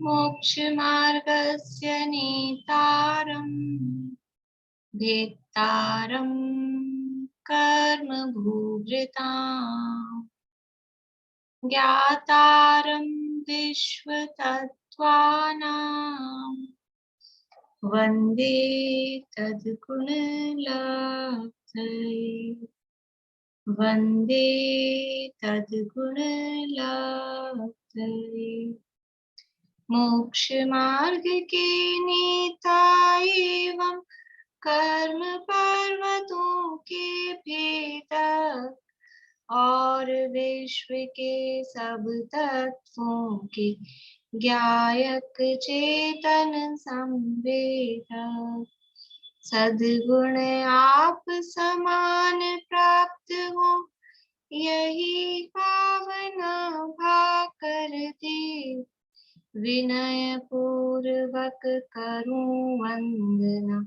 मोक्षमार्गस्य नेतारम् भेत्तारं कर्मभूभृताम् ज्ञातारं विश्वतत्त्वानां वन्दे तद्गुणलब्धये वन्दे तद्गुणलब्धये। मोक्षमार्ग के नेता एवं कर्म पर्वतों के भेदक और विश्व के सब तत्वों के ज्ञायक चेतन संवेदक सद्गुण आप समान प्राप्त हो यही पावना भाकर दे विनय पूर्वक करूं वंदना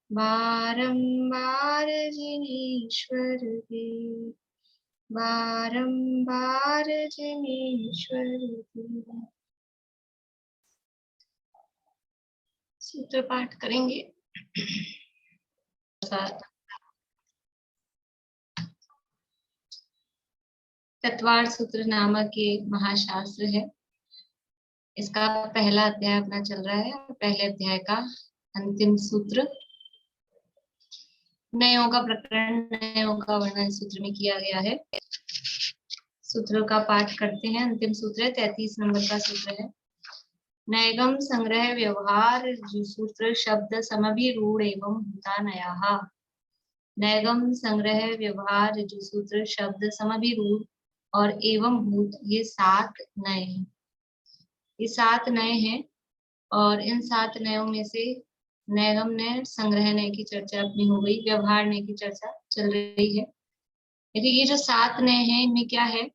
बारंबार जिनेश्वर देव बारंबार जिनेश्वर देव। सूत्र पाठ करेंगे। तत्वार्थ सूत्र नामक ये महाशास्त्र है। इसका पहला अध्याय अपना चल रहा है। पहले अध्याय का अंतिम सूत्र नयों का प्रकरण नयों का वर्णन सूत्र में किया गया है। सूत्रों का पाठ करते हैं। अंतिम सूत्र है 33 नंबर का सूत्र है। नैगम संग्रह व्यवहार सूत्र शब्द समभिरूढ़ एवं भूता नया। नैगम संग्रह व्यवहार सूत्र शब्द समभिरूढ़ और एवं भूत ये 7 नए हैं। ये 7 नए हैं और इन 7 नयों में से नैगम नय संग्रह नय की चर्चा अपनी हो गई। व्यवहार नय की चर्चा चल रही है। देखिए ये जो 7 नय हैं इनमें क्या है,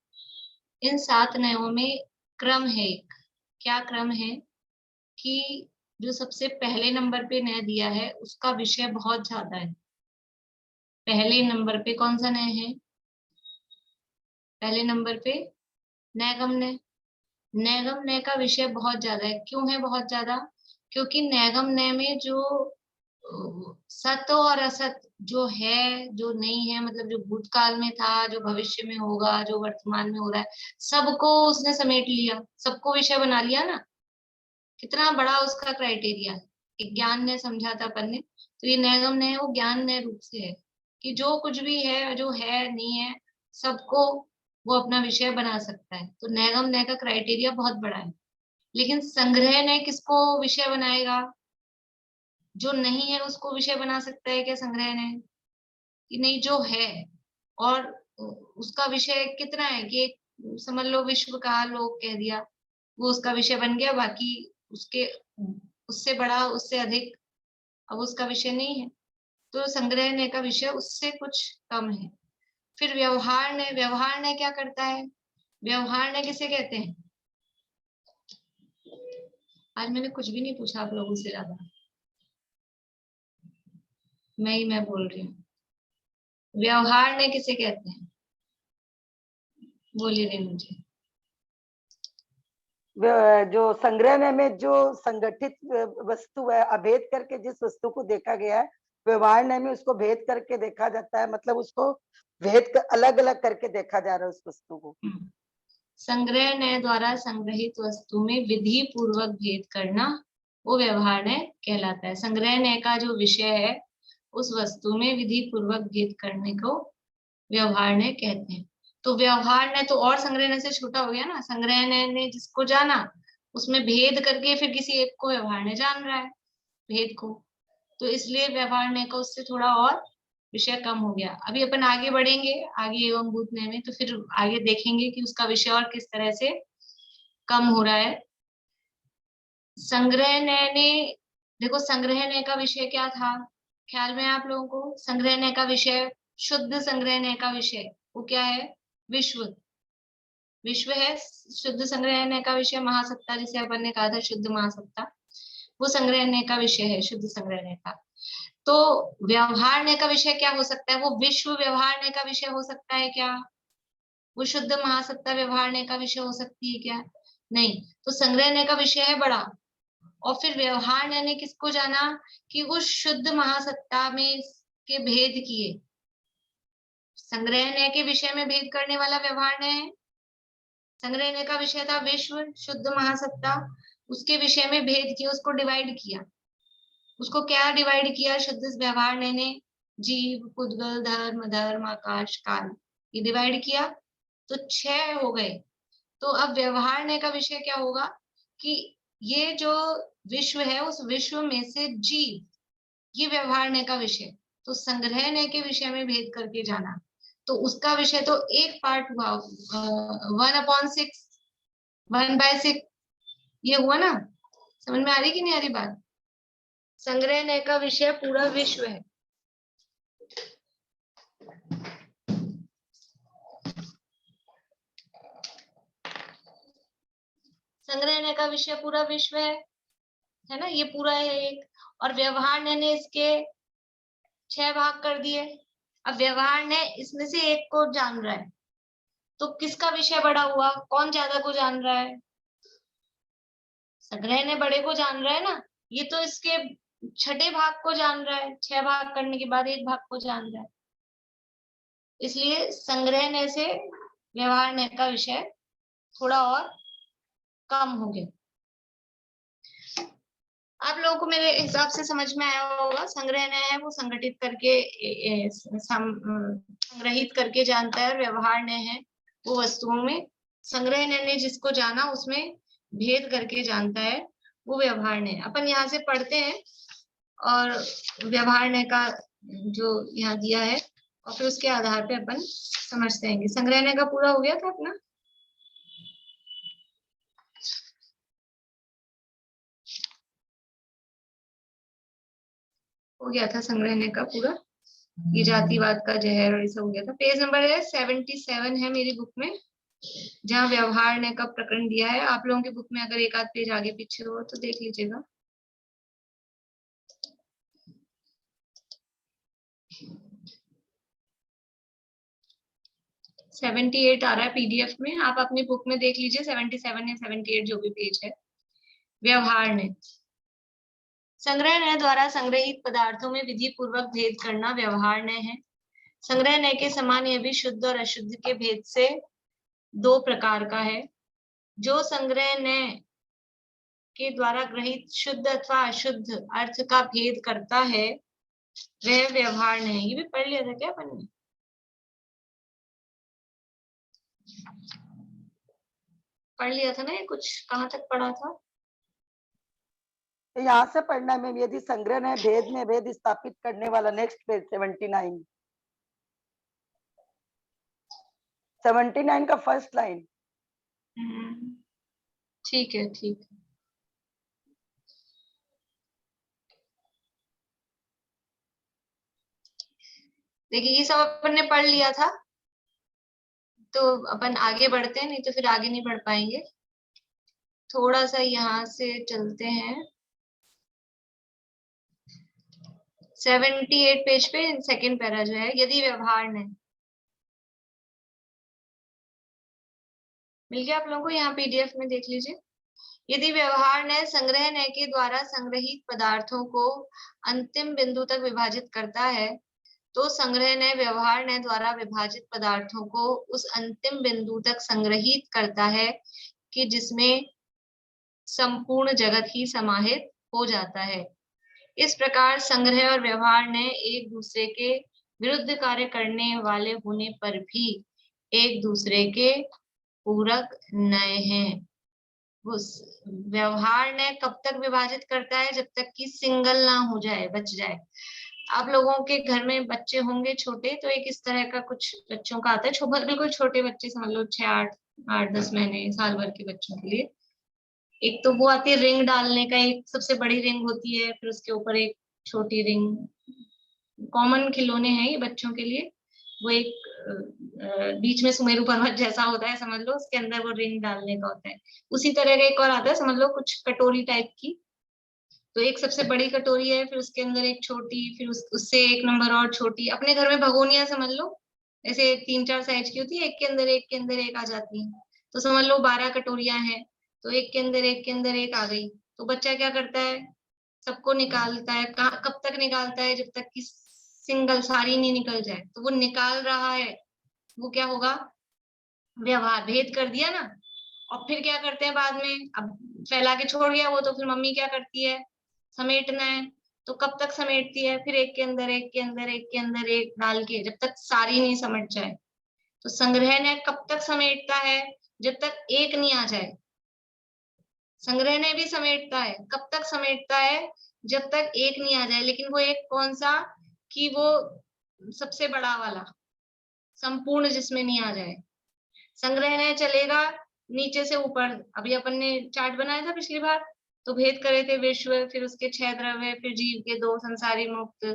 इन 7 नयों में क्रम है। एक क्या क्रम है कि जो सबसे पहले नंबर पे नय दिया है उसका विषय बहुत ज्यादा है। पहले नंबर पे कौन सा नय है? पहले नंबर पे नैगम नय। नैगम नय का विषय बहुत ज्यादा है। क्यों है बहुत ज्यादा? क्योंकि नैगम नय में जो सत और असत जो है जो नहीं है, मतलब जो भूतकाल में था, जो भविष्य में होगा, जो वर्तमान में हो रहा है, सबको उसने समेट लिया, सबको विषय बना लिया ना। कितना बड़ा उसका क्राइटेरिया है। ज्ञान ने समझा था अपन ने, तो ये नैगम नय वो ज्ञान नय रूप से है कि जो कुछ भी है, जो है नहीं है, सबको वो अपना विषय बना सकता है। तो नैगम नय का क्राइटेरिया बहुत बड़ा है। लेकिन संग्रह नय किसको विषय बनाएगा? जो नहीं है उसको विषय बना सकता है क्या संग्रह नय? कि नहीं, जो है और उसका विषय कितना है कि एक समझ लो विश्व का लोक कह दिया, वो उसका विषय बन गया। बाकी उसके उससे बड़ा उससे अधिक अब उसका विषय नहीं है। तो संग्रह नय का विषय उससे कुछ कम है। फिर व्यवहार नय। व्यवहार नय क्या करता है? व्यवहार नय किसे कहते हैं? आज मैंने कुछ भी नहीं पूछा आप लोगों से, ज्यादा मैं बोल रही हूँ। व्यवहार नय किसे कहते हैं? बोलिए रेणु जी। जो संग्रह में जो संगठित वस्तु है, अभेद करके जिस वस्तु को देखा गया है, व्यवहार में उसको भेद करके देखा जाता है। मतलब उसको भेद कर अलग अलग करके देखा जा रहा है उस वस्तु को। संग्रह नय द्वारा संग्रहित वस्तु में विधि पूर्वक भेद करना वो व्यवहार नय कहलाता है। संग्रह नय का जो विषय है उस वस्तु में विधि पूर्वक भेद करने को व्यवहार नय कहते हैं। तो व्यवहार नय तो और संग्रह नय से छोटा हो गया ना। संग्रह नय ने जिसको जाना उसमें भेद करके फिर किसी एक को व्यवहार नय जान रहा है, भेद को। तो इसलिए व्यवहार नय का उससे थोड़ा और विषय कम हो गया। अभी अपन आगे बढ़ेंगे, आगे एवं भूत नय में, तो फिर आगे देखेंगे कि उसका विषय और किस तरह से कम हो रहा है। संग्रह नय ने, देखो संग्रह नय का विषय क्या था ख्याल में आप लोगों को? संग्रह नय का विषय, शुद्ध संग्रह नय का विषय वो क्या है? विश्व। विश्व है शुद्ध संग्रह नय का विषय। महासत्ता जिसे अपन ने कहा था शुद्ध महासत्ता, वो संग्रह नय का विषय है, शुद्ध संग्रह नय का। तो व्यवहार नय का विषय क्या हो सकता है? वो विश्व व्यवहार नय का विषय हो सकता है क्या? वो शुद्ध महासत्ता व्यवहार नय का विषय हो सकती है क्या? नहीं, तो संग्रहणय का विषय है बड़ा। और फिर व्यवहार ने किसको जाना कि वो शुद्ध महासत्ता में के भेद किए। संग्रहणय के विषय में भेद करने वाला व्यवहार ने है। संग्रहणय का विषय था विश्व, शुद्ध महासत्ता, उसके विषय में भेद किया, उसको डिवाइड किया। उसको क्या डिवाइड किया शुद्ध व्यवहार ने? जीव, पुद्गल, धर्म, धर्म, आकाश, काल, ये डिवाइड किया, तो 6 हो गए। तो अब व्यवहार ने का विषय क्या होगा कि ये जो विश्व है उस विश्व में से जीव, ये व्यवहार ने का विषय। तो संग्रह ने के विषय में भेद करके जाना, तो उसका विषय तो एक पार्ट हुआ 1/6, 1/6, ये हुआ ना। समझ में आ रही कि नहीं आ रही बात? संग्रह ने का विषय पूरा विश्व है। संग्रहणय का विषय पूरा विश्व है ना, ये पूरा है एक। और व्यवहार ने इसके 6 भाग कर दिए। अब व्यवहार ने इसमें से एक को जान रहा है, तो किसका विषय बड़ा हुआ? कौन ज्यादा को जान रहा है? संग्रह ने बड़े को जान रहा है ना, ये तो इसके 6ठे भाग को जान रहा है, 6 भाग करने के बाद एक भाग को जान रहा है। इसलिए संग्रह ने से व्यवहार ने का विषय थोड़ा और कम हो गया। आप लोगों को मेरे हिसाब से समझ में आया होगा। संग्रह है वो संगठित करके संग्रहित करके जानता है, और व्यवहार है वो वस्तुओं में, संग्रह ने जिसको जाना उसमें भेद करके जानता है, वो व्यवहार ने। अपन यहाँ से पढ़ते हैं और व्यवहार ने का जो यहाँ दिया है, और फिर उसके आधार पे अपन समझते हैं। संग्रह का पूरा हो गया था अपना। हो गया था संग्रहणे का पूरा, ये जातिवाद का जहर और ये सब हो गया था। पेज नंबर है 77 है मेरी बुक में, जहाँ व्यवहार ने का प्रकरण दिया है। आप लोगों की बुक में अगर एक आध पेज आगे पीछे हो तो देख लीजिएगा। $78 आ रहा है पीडीएफ में, आप अपनी बुक में देख लीजिए 77 या 78 जो भी पेज है। व्यवहार ने, संग्रह ने द्वारा संग्रहित पदार्थों में विधि पूर्वक भेद करना व्यवहार ने है। संग्रह ने के समान यह भी शुद्ध और अशुद्ध के भेद से 2 प्रकार का है। जो संग्रह ने के द्वारा ग्रहित शुद्ध अथवा अशुद्ध अर्थ का भेद करता है वह व्यवहार ने। ये भी पढ़ लिया था क्या अपन ने? पढ़ लिया था ना ये, कुछ कहाँ तक पढ़ा था? यहाँ से पढ़ना में, यदि संग्रह ने भेद में भेद स्थापित करने वाला, नेक्स्ट पेज 79 का फर्स्ट लाइन। ठीक है, ठीक है। देखिए ये सब अपन ने पढ़ लिया था, तो अपन आगे बढ़ते हैं, नहीं तो फिर आगे नहीं बढ़ पाएंगे। थोड़ा सा यहाँ से चलते हैं 78 पेज पे, सेकंड पैरा जो है, यदि व्यवहार ने, मिल गया आप लोगों को? यहाँ पीडीएफ में देख लीजिए। यदि व्यवहार ने संग्रह ने के द्वारा संग्रहित पदार्थों को अंतिम बिंदु तक विभाजित करता है, तो संग्रह ने व्यवहार ने द्वारा विभाजित पदार्थों को उस अंतिम बिंदु तक संग्रहित करता है कि जिसमें संपूर्ण जगत ही समाहित हो जाता है। इस प्रकार संग्रह और व्यवहार ने एक दूसरे के विरुद्ध कार्य करने वाले होने पर भी एक दूसरे के पूरक नए हैं। उस व्यवहार ने कब तक विभाजित करता है? जब तक कि सिंगल ना हो जाए, बच जाए। आप लोगों के घर में बच्चे होंगे छोटे, तो एक इस तरह का कुछ बच्चों का आता है, बिल्कुल छोटे बच्चे, समझ लो 6, 8, 10 महीने, साल भर के बच्चों के लिए। एक तो वो आती है रिंग डालने का, एक सबसे बड़ी रिंग होती है, फिर उसके ऊपर एक छोटी रिंग। कॉमन खिलौने हैं ये बच्चों के लिए। वो एक बीच में सुमेरु पर्वत जैसा होता है, समझ लो, उसके अंदर वो रिंग डालने का होता है। उसी तरह का एक और आता है, समझ लो कुछ कटोरी टाइप की। तो एक सबसे बड़ी कटोरी है, फिर उसके अंदर एक छोटी, फिर उससे एक नंबर और छोटी। अपने घर में भगोनिया समझ लो, ऐसे 3-4 साइज की होती है, एक के अंदर एक के अंदर एक आ जाती है, तो समझ लो 12 कटोरियां हैं। तो एक के अंदर एक के अंदर एक आ गई, तो बच्चा क्या करता है, सबको निकालता है। कब तक निकालता है, जब तक कि सिंगल सारी नहीं निकल जाए। तो वो निकाल रहा है, वो क्या होगा, व्यवहार, भेद कर दिया ना। और फिर क्या करते हैं बाद में, अब फैला के छोड़ गया वो, तो फिर मम्मी क्या करती है, समेटना है। तो कब तक समेटती है, फिर एक के अंदर एक के अंदर एक के अंदर एक डाल के, जब तक सारी नहीं समेट जाए। तो संग्रहणय कब तक समेटता है, जब तक एक नहीं आ जाए। संग्रहणय भी समेटता है, कब तक समेटता है, जब तक एक नहीं आ जाए। लेकिन वो एक कौन सा, कि वो सबसे बड़ा वाला, संपूर्ण जिसमें नहीं आ जाए। संग्रहणय चलेगा नीचे से ऊपर। अभी अपन ने चार्ट बनाया था पिछली बार, तो भेद करे थे विश्व, फिर उसके 6 द्रव्य, फिर जीव के 2, संसारी मुक्त,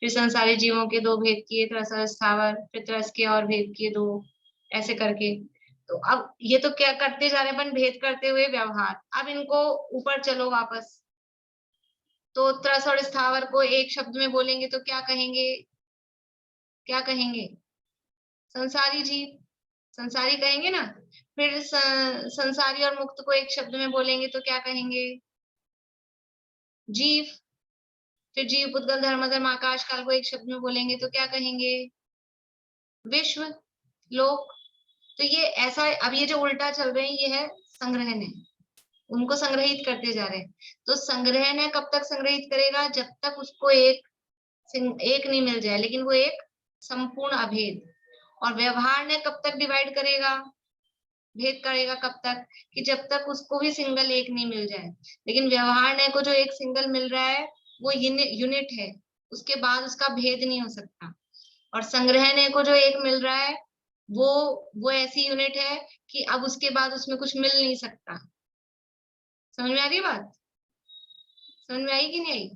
फिर संसारी जीवों के 2 भेद किए, त्रसर स्थावर, फिर त्रस के और भेद किए 2, ऐसे करके। तो अब ये तो क्या करते जा रहे हैं अपन, भेद करते हुए व्यवहार। अब इनको ऊपर चलो वापस। तो त्रस और स्थावर को एक शब्द में बोलेंगे तो क्या कहेंगे, क्या कहेंगे, संसारी जीव, संसारी कहेंगे ना। फिर संसारी और मुक्त को एक शब्द में बोलेंगे तो क्या कहेंगे, जीव। फिर जीव, पुद्गल, धर्म, धर्म, आकाश, काल को एक शब्द में बोलेंगे तो क्या कहेंगे, विश्व, लोक। तो ये ऐसा, अब ये जो उल्टा चल रहे हैं ये है संग्रहणय, उनको संग्रहित करते जा रहे हैं। तो संग्रहणय कब तक संग्रहित करेगा, जब तक उसको एक नहीं मिल जाए, लेकिन वो एक संपूर्ण अभेद। और व्यवहार ने कब तक डिवाइड करेगा, भेद करेगा कब तक, कि जब तक उसको भी सिंगल एक नहीं मिल जाए। लेकिन व्यवहार ने को जो एक सिंगल मिल रहा है वो यूनिट है, उसके बाद उसका भेद नहीं हो सकता। और संग्रहणय को जो एक मिल रहा है वो ऐसी यूनिट है कि अब उसके बाद उसमें कुछ मिल नहीं सकता। समझ में आ रही बात, समझ में आई कि नहीं आई।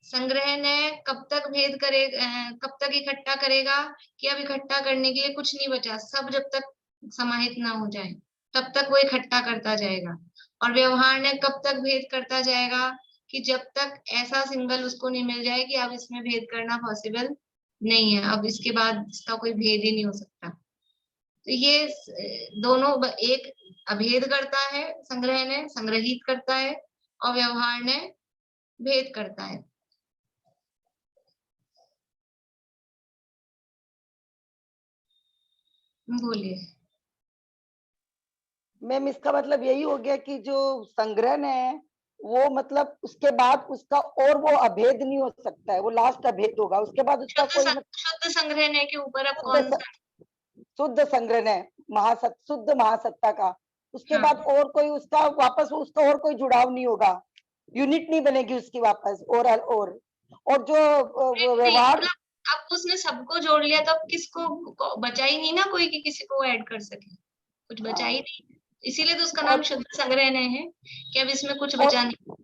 संग्रहणय कब तक भेद करेगा, कब तक इकट्ठा करेगा, कि अब इकट्ठा करने के लिए कुछ नहीं बचा, सब जब तक समाहित ना हो जाए तब तक वो इकट्ठा करता जाएगा। और व्यवहार ने कब तक भेद करता जाएगा, कि जब तक ऐसा सिंगल उसको नहीं मिल जाए कि अब इसमें भेद करना पॉसिबल नहीं है, अब इसके बाद इसका कोई भेद ही नहीं हो सकता। तो ये दोनों एक अभेद करता है, संग्रह ने संग्रहित करता है, और व्यवहार ने भेद करता है। बोलिए। मैम इसका मतलब यही हो गया कि जो संग्रहण है वो मतलब उसके बाद उसका और वो अभेद नहीं हो सकता है, वो लास्ट अभेद होगा, उसके बाद उसका कोई शुद्ध संग्रहणय के ऊपर अब कौन सा, शुद्ध संग्रहण है, शुद्ध महासत्ता का, उसके हाँ, बाद और कोई उसका वापस उसका और कोई जुड़ाव नहीं होगा, यूनिट नहीं बनेगी उसकी वापस। और जो व्यवहार, मतलब अब उसने सबको जोड़ लिया तो अब किसको बचा ही नहीं ना कोई, कि किसी को ऐड कर सके, कुछ बचा ही नहीं। इसीलिए तो उसका नाम और, शुद्ध संग्रहणय है, कि अब इसमें कुछ और बचा नहीं।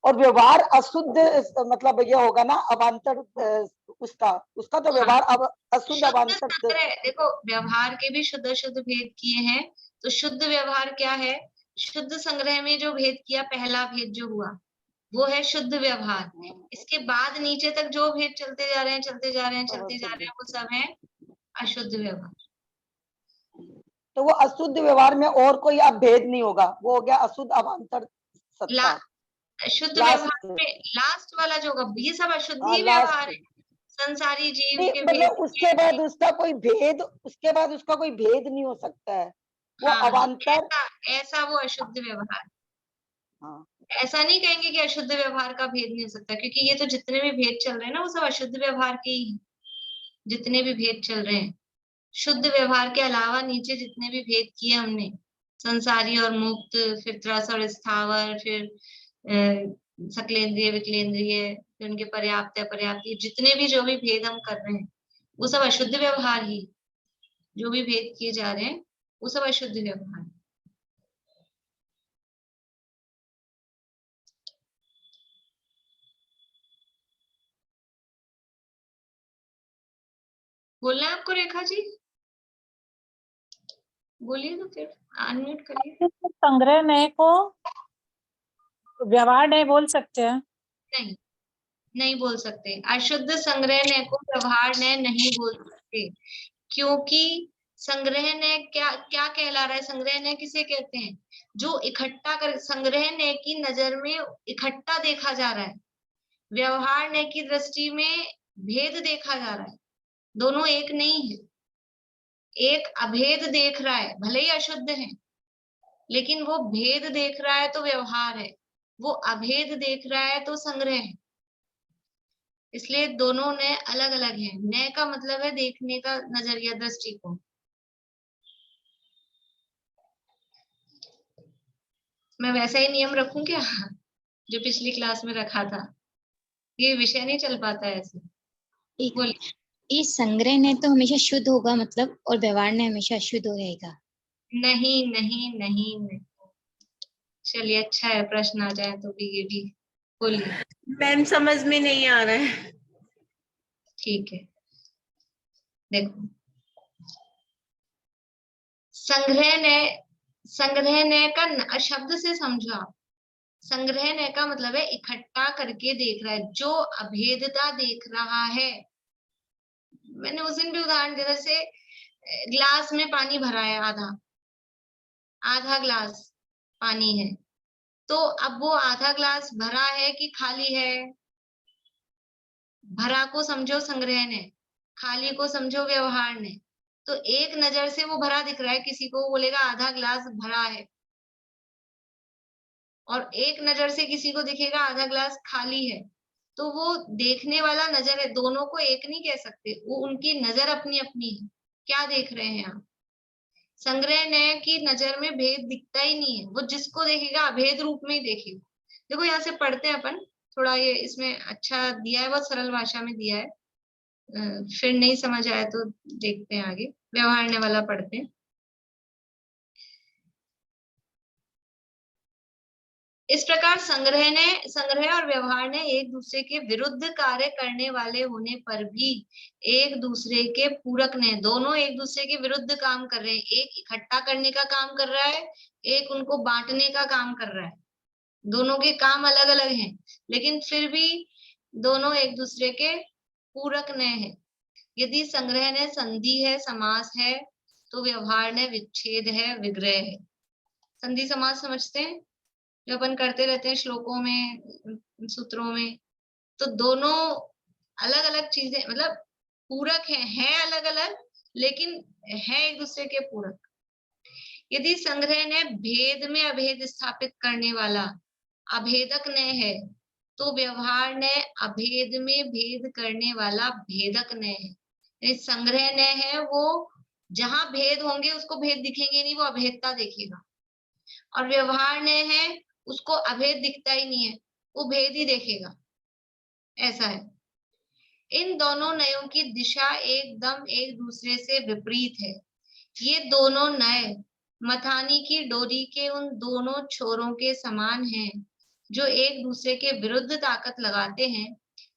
और व्यवहार अशुद्ध, मतलब यह होगा ना अवान्तर, उसका उसका तो हाँ, व्यवहार अब अशुद्ध शुद्ध अवान्तर। संग्रह, देखो व्यवहार के भी शुद्ध शुद्ध भेद किए हैं। तो शुद्ध व्यवहार क्या है, शुद्ध संग्रह में जो भेद किया, पहला भेद जो हुआ वो है शुद्ध व्यवहार। इसके बाद नीचे तक जो भेद चलते जा रहे हैं चलते जा रहे हैं चलते जा रहे हैं, वो सब है अशुद्ध व्यवहार। तो वो अशुद्ध व्यवहार में और कोई अब भेद नहीं होगा, वो हो गया अशुद्ध अवान्तर सत्ता, शुद्ध व्यवहार लास्ट। में लास्ट वाला जो होगा, ये सब अशुद्ध ही व्यवहार लास्ट है। संसारी जीव नहीं, के भेद मतलब उसके बाद उसका कोई भेद, उसके बाद उसका कोई भेद नहीं हो सकता है, वो हाँ, अवान्तर। ऐसा ऐसा वो अशुद्ध व्यवहार। हाँ, ऐसा नहीं कहेंगे कि अशुद्ध व्यवहार का भेद नहीं हो सकता, क्योंकि ये तो जितने भी भेद चल रहे हैं ना वो सब अशुद्ध व्यवहार के ही हैं। जितने भी भेद चल रहे हैं, शुद्ध व्यवहार के अलावा नीचे जितने भी भेद किए हमने, संसारी और मुक्त, फिर त्रस और स्थावर, फिर सकलेंद्रिय विकलेंद्रिय, फिर उनके पर्याप्त अपर्याप्त, जितने भी जो भी भेद हम कर रहे हैं वो सब अशुद्ध व्यवहार ही, जो भी भेद किए जा रहे हैं वो सब अशुद्ध व्यवहार। बोलना है आपको रेखा जी, बोलिए तो फिर अनम्यूट करिए। संग्रहणय को व्यवहार नहीं बोल सकते हैं? नहीं, नहीं बोल सकते। अशुद्ध संग्रहणय को व्यवहार ने नहीं बोल सकते, क्योंकि संग्रहणय क्या क्या कहला रहा है, संग्रहणय किसे कहते हैं, जो इकट्ठा कर, संग्रह नय की नजर में इकट्ठा देखा जा रहा है, व्यवहार नय की दृष्टि में भेद देखा जा रहा है। दोनों एक नहीं है, एक अभेद देख रहा है, भले ही अशुद्ध है लेकिन वो भेद देख रहा है तो व्यवहार है, वो अभेद देख रहा है तो संग्रह है। इसलिए दोनों नय अलग अलग है। नय का मतलब है देखने का नजरिया, दृष्टिकोण। मैं वैसा ही नियम रखूं क्या जो पिछली क्लास में रखा था? ये विषय नहीं चल पाता है ऐसे। बोलिए। ये संग्रह ने तो हमेशा शुद्ध होगा मतलब, और व्यवहार ने हमेशा अशुद्ध रहेगा। नहीं नहीं नहीं नहीं, चलिए अच्छा है, प्रश्न आ जाए तो भी ये भी। बोलिए। मैम समझ में नहीं आ रहा है। ठीक है, देखो, संग्रह ने का शब्द से समझो आप। संग्रह ने का मतलब है इकट्ठा करके देख रहा है, जो अभेदता देख रहा है। मैंने उस दिन भी उदाहरण दिया, जैसे ग्लास में पानी भरा है, आधा ग्लास पानी है, तो अब वो आधा ग्लास भरा है कि खाली है? भरा को समझो संग्रह ने, खाली को समझो व्यवहार ने। तो एक नजर से वो भरा दिख रहा है, किसी को बोलेगा आधा ग्लास भरा है, और एक नजर से किसी को दिखेगा आधा ग्लास खाली है। तो वो देखने वाला नजर है, दोनों को एक नहीं कह सकते, वो उनकी नजर अपनी अपनी है। क्या देख रहे हैं आप? संग्रह नय की नजर में भेद दिखता ही नहीं है, वो जिसको देखेगा अभेद रूप में ही देखेगा। देखो यहाँ से पढ़ते हैं अपन, थोड़ा ये इसमें अच्छा दिया है, बहुत सरल भाषा में दिया है। फिर नहीं समझ आया तो देखते हैं आगे, व्यवहार ने वाला पढ़ते हैं। इस प्रकार संग्रह और व्यवहार ने एक दूसरे के विरुद्ध कार्य करने वाले होने पर भी एक दूसरे के पूरक ने, दोनों एक दूसरे के विरुद्ध काम कर रहे हैं। एक इकट्ठा करने का काम कर रहा है, एक उनको बांटने का काम कर रहा है। दोनों के काम अलग अलग हैं, लेकिन फिर भी दोनों एक दूसरे के पूरक ने हैं। यदि संग्रह ने संधि है, समास है, तो व्यवहार ने विच्छेद है, विग्रह है। संधि समास समझते हैं, जो अपन करते रहते हैं श्लोकों में, सूत्रों में। तो दोनों अलग अलग चीजें, मतलब पूरक है अलग अलग, लेकिन है एक दूसरे के पूरक। यदि संग्रह ने भेद में अभेद स्थापित करने वाला अभेदक ने है, तो व्यवहार ने अभेद में भेद करने वाला भेदक ने है। संग्रह ने है, वो जहां भेद होंगे उसको भेद दिखेंगे नहीं, वो अभेदता देखेगा। और व्यवहार ने है, उसको अभेद दिखता ही नहीं है, वो भेद ही देखेगा। ऐसा है। इन दोनों नयों की दिशा एकदम एक दूसरे से विपरीत है। ये दोनों नय मथानी की डोरी के उन दोनों छोरों के समान हैं, जो एक दूसरे के विरुद्ध ताकत लगाते हैं।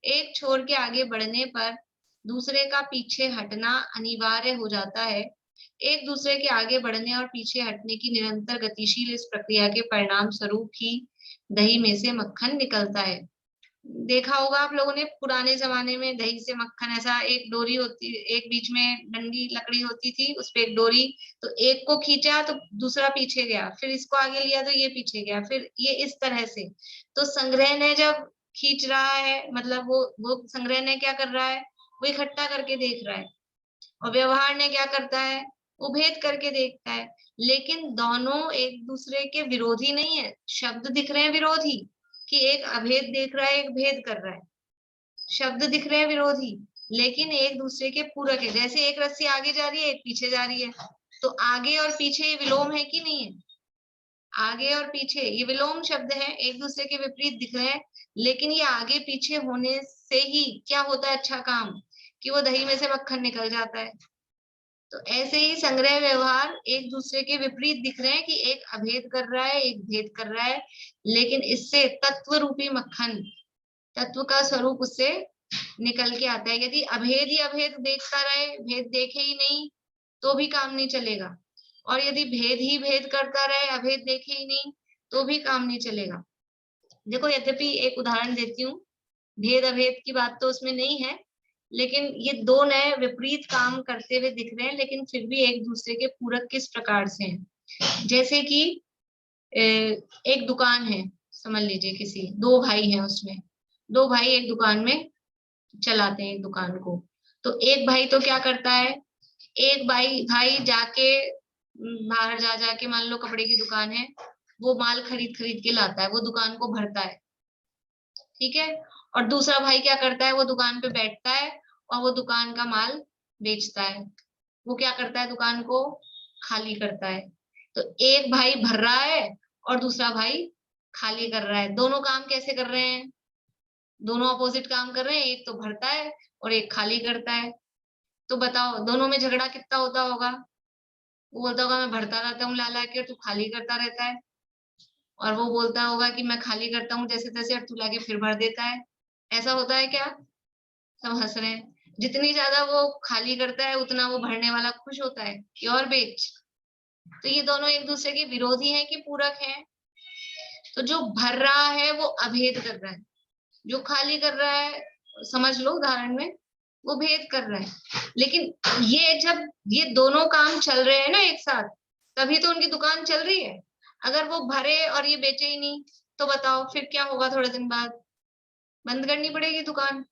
एक छोर के आगे बढ़ने पर दूसरे का पीछे हटना अनिवार्य हो जाता है। एक दूसरे के आगे बढ़ने और पीछे हटने की निरंतर गतिशील इस प्रक्रिया के परिणाम स्वरूप ही दही में से मक्खन निकलता है। देखा होगा आप लोगों ने, पुराने जमाने में दही से मक्खन, ऐसा एक डोरी होती, एक बीच में डंडी लकड़ी होती थी, उस पे एक डोरी, तो एक को खींचा तो दूसरा पीछे गया, फिर इसको आगे लिया तो ये पीछे गया, फिर ये इस तरह से। तो संग्रह ने जब खींच रहा है, मतलब वो संग्रह ने क्या कर रहा है, वो इकट्ठा करके देख रहा है, और व्यवहार ने क्या करता है, वो भेद करके देखता है। लेकिन दोनों एक दूसरे के विरोधी नहीं है। शब्द दिख रहे हैं विरोधी, कि एक अभेद देख रहा है, एक भेद कर रहा है। शब्द दिख रहे हैं विरोधी, लेकिन एक दूसरे के पूरक है। जैसे एक रस्सी आगे जा रही है, एक पीछे जा रही है, तो आगे और पीछे ये विलोम है कि नहीं है? आगे और पीछे ये विलोम शब्द है, एक दूसरे के विपरीत दिख रहे हैं, लेकिन ये आगे पीछे होने से ही क्या होता है अच्छा काम, कि वो दही में से मक्खन निकल जाता है। तो ऐसे ही संग्रह व्यवहार एक दूसरे के विपरीत दिख रहे हैं, कि एक अभेद कर रहा है, एक भेद कर रहा है, लेकिन इससे तत्व रूपी मक्खन, तत्व का स्वरूप उससे निकल के आता है। यदि अभेद ही अभेद देखता रहे, भेद देखे ही नहीं, तो भी काम नहीं चलेगा। और यदि भेद ही भेद करता रहे, अभेद देखे ही नहीं, तो भी काम नहीं चलेगा। देखो, यद्यपि एक उदाहरण देती हूँ, भेद अभेद की बात तो उसमें नहीं है, लेकिन ये दो नए विपरीत काम करते हुए दिख रहे हैं, लेकिन फिर भी एक दूसरे के पूरक किस प्रकार से हैं। जैसे कि एक दुकान है, समझ लीजिए किसी, दो भाई हैं उसमें, दो भाई एक दुकान में चलाते हैं एक दुकान को। तो एक भाई तो क्या करता है, एक भाई भाई जाके बाहर जा जाके, मान लो कपड़े की दुकान है, वो माल खरीद खरीद के लाता है, वो दुकान को भरता है, ठीक है। और दूसरा भाई क्या करता है, वो दुकान पे बैठता है और वो दुकान का माल बेचता है। वो क्या करता है, दुकान को खाली करता है। तो एक भाई भर रहा है और दूसरा भाई खाली कर रहा है। दोनों काम कैसे कर रहे हैं, दोनों अपोजिट काम कर रहे हैं, एक तो भरता है और एक खाली करता है। तो बताओ दोनों में झगड़ा कितना होता होगा। वो बोलता होगा मैं भरता रहता हूँ ला ला के, तू खाली करता रहता है। और वो बोलता होगा कि मैं खाली करता हूँ जैसे तैसे और तू लाके फिर भर देता है। ऐसा होता है क्या? सब हंस रहे हैं। जितनी ज्यादा वो खाली करता है उतना वो भरने वाला खुश होता है कि और बेच। तो ये दोनों एक दूसरे के विरोधी हैं कि पूरक हैं? तो जो भर रहा है वो अभेद कर रहा है, जो खाली कर रहा है, समझ लो उदाहरण में, वो भेद कर रहा है। लेकिन ये जब ये दोनों काम चल रहे हैं ना एक साथ, तभी तो उनकी दुकान चल रही है। अगर वो भरे और ये बेचे ही नहीं, तो बताओ फिर क्या होगा? थोड़े दिन बाद बंद करनी पड़ेगी दुकान।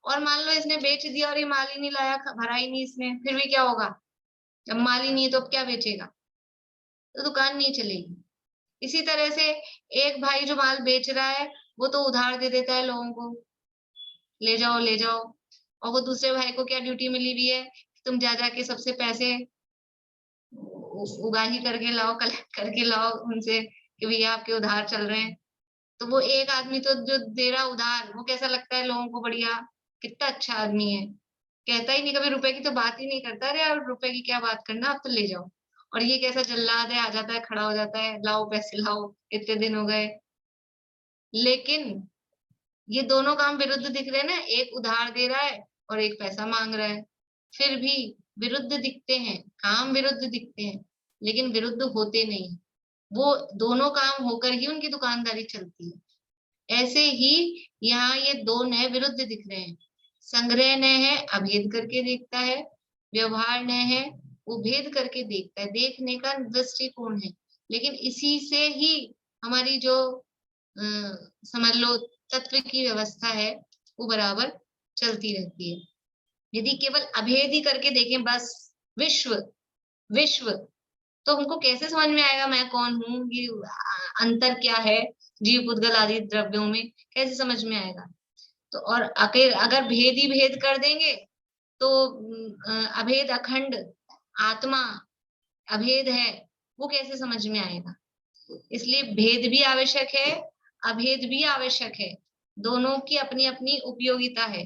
और मान लो इसने बेच दिया और ये माल ही नहीं लाया, भरा ही नहीं इसने, फिर भी क्या होगा? जब माल ही नहीं है तो अब क्या बेचेगा? तो दुकान नहीं चलेगी। इसी तरह से एक भाई जो माल बेच रहा है वो तो उधार दे देता है लोगों को, ले जाओ ले जाओ। और वो दूसरे भाई को क्या ड्यूटी मिली हुई है, तुम जा जाके सबसे पैसे उगाही करके लाओ, कलेक्ट करके लाओ उनसे कि भैया आपके उधार चल रहे हैं। तो वो एक आदमी तो जो दे रहा उधार, वो कैसा लगता है लोगों को? बढ़िया, कितना अच्छा आदमी है, कहता ही नहीं, कभी रुपए की तो बात ही नहीं करता। अरे यार रुपए की क्या बात करना, आप तो ले जाओ। और ये कैसा जल्लाद है, आ जाता है, खड़ा हो जाता है, लाओ पैसे लाओ, इतने दिन हो गए। लेकिन ये दोनों काम विरुद्ध दिख रहे हैं ना, एक उधार दे रहा है और एक पैसा मांग रहा है। फिर भी विरुद्ध दिखते हैं, काम विरुद्ध दिखते हैं, लेकिन विरुद्ध होते नहीं। वो दोनों काम होकर ही उनकी दुकानदारी चलती है। ऐसे ही यहाँ ये दो नए विरुद्ध दिख रहे हैं। संग्रह नय है, अभेद करके देखता है। व्यवहार नय है, वो भेद करके देखता है, देखने का दृष्टिकोण है। लेकिन इसी से ही हमारी जो समझ लो तत्व की व्यवस्था है वो बराबर चलती रहती है। यदि केवल अभेद ही करके देखें बस, विश्व विश्व, तो हमको कैसे समझ में आएगा मैं कौन हूँ, ये अंतर क्या है जीव पुद्गल आदि द्रव्यों में, कैसे समझ में आएगा? तो और अगर भेद ही भेद कर देंगे तो अभेद अखंड आत्मा अभेद है, वो कैसे समझ में आएगा? इसलिए भेद भी आवश्यक है, अभेद भी आवश्यक है। दोनों की अपनी अपनी उपयोगिता है।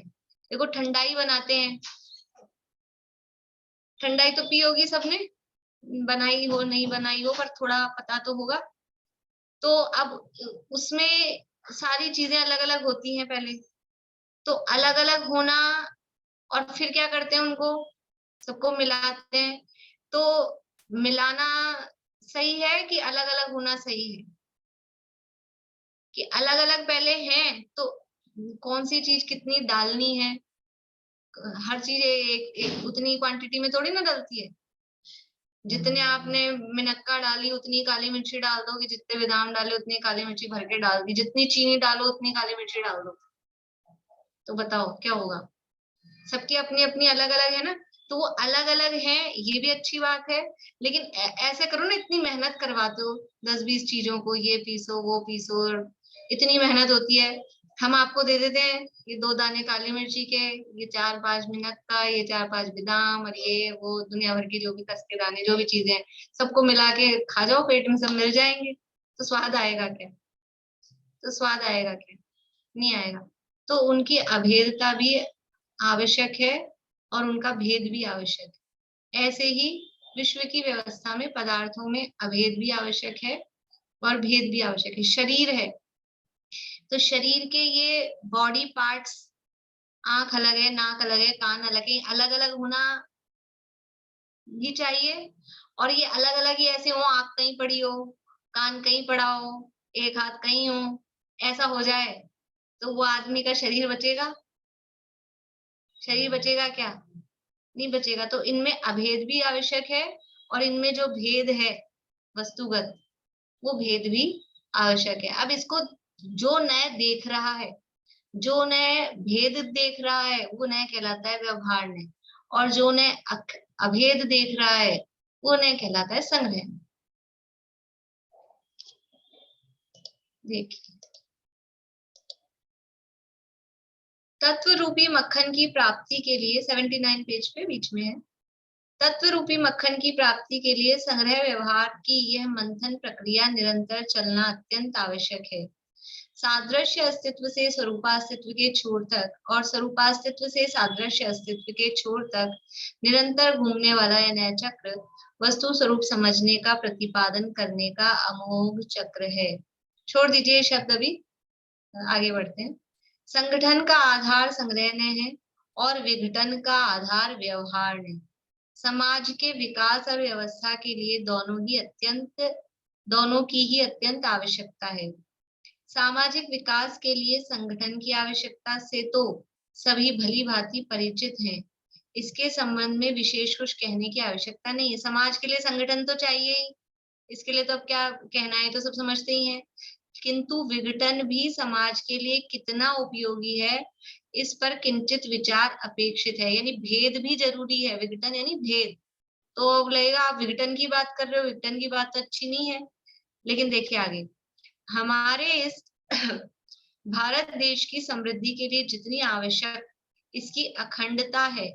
देखो ठंडाई बनाते हैं, ठंडाई तो पी होगी सबने, बनाई हो नहीं बनाई हो, पर थोड़ा पता तो होगा। तो अब उसमें सारी चीजें अलग अलग होती हैं पहले, तो अलग अलग होना, और फिर क्या करते हैं, उनको सबको मिलाते हैं। तो मिलाना सही है कि अलग अलग होना सही है? कि अलग अलग पहले हैं तो कौन सी चीज कितनी डालनी है, हर चीज एक उतनी क्वांटिटी में थोड़ी ना डलती है। जितने आपने मिनक्का डाली उतनी काली मिर्ची डाल दो, कि जितने बादाम डाले उतनी काली मिर्ची भर के डाल दी, जितनी चीनी डालो उतनी काली मिर्ची डाल दो, तो बताओ क्या होगा? सबकी अपनी अपनी अलग अलग है ना। तो वो अलग अलग है, ये भी अच्छी बात है। लेकिन ऐसे करो ना, इतनी मेहनत करवाते हो 10-20 चीजों को, ये पीसो वो पीसो, इतनी मेहनत होती है। हम आपको दे देते हैं ये 2 दाने काली मिर्ची के, ये 4-5 मिनक्का, ये 4-5 बादाम, और ये वो दुनिया भर की जो भी खस्ते दाने जो भी चीजें हैं, सबको मिला के खा जाओ, पेट में सब मिल जाएंगे। तो स्वाद आएगा क्या? तो स्वाद आएगा क्या? नहीं आएगा। तो उनकी अभेदता भी आवश्यक है और उनका भेद भी आवश्यक है। ऐसे ही विश्व की व्यवस्था में पदार्थों में अभेद भी आवश्यक है और भेद भी आवश्यक है। शरीर है तो शरीर के ये बॉडी पार्ट्स, आंख अलग है, नाक अलग है, कान अलग है, अलग अलग होना भी चाहिए। और ये अलग अलग ही ऐसे हो, आंख कहीं पड़ी हो, कान कहीं पड़ा हो, एक हाथ कहीं हो, ऐसा हो जाए तो वो आदमी का शरीर बचेगा? शरीर बचेगा क्या? नहीं बचेगा। तो इनमें अभेद भी आवश्यक है और इनमें जो भेद है वस्तुगत वो भेद भी आवश्यक है। अब इसको जो नए देख रहा है, जो नए भेद देख रहा है, वो नए कहलाता है व्यवहार नय, और जो नए अभेद देख रहा है वो नए कहलाता है संग्रह। देखिए, तत्व रूपी मक्खन की प्राप्ति के लिए 79 पेज पे बीच में है। तत्व रूपी मक्खन की प्राप्ति के लिए संग्रह व्यवहार की यह मंथन प्रक्रिया निरंतर चलना अत्यंत आवश्यक है। सादृश्य अस्तित्व से स्वरूपास्तित्व के छोर तक और स्वरूपास्तित्व से सादृश्य अस्तित्व के छोर तक निरंतर घूमने वाला यह नया चक्र वस्तु स्वरूप समझने का प्रतिपादन करने का अमोघ चक्र है। छोड़ दीजिए शब्द, अभी आगे बढ़ते हैं। संगठन का आधार संग्रहणय है और विघटन का आधार व्यवहार है। समाज के विकास और व्यवस्था के लिए दोनों की ही अत्यंत आवश्यकता है। सामाजिक विकास के लिए संगठन की आवश्यकता से तो सभी भली भांति परिचित हैं। इसके संबंध में विशेष कुछ कहने की आवश्यकता नहीं है। समाज के लिए संगठन तो चाहिए ही, इसके लिए तो अब क्या कहना है, तो सब समझते ही हैं। किंतु विघटन भी समाज के लिए कितना उपयोगी है, इस पर किंचित विचार अपेक्षित है। यानी भेद भी जरूरी है। विघटन यानी भेद। तो अब लगेगा आप विघटन की बात कर रहे हो, विघटन की बात तो अच्छी नहीं है। लेकिन देखिए आगे, हमारे इस भारत देश की समृद्धि के लिए जितनी आवश्यक इसकी अखंडता है,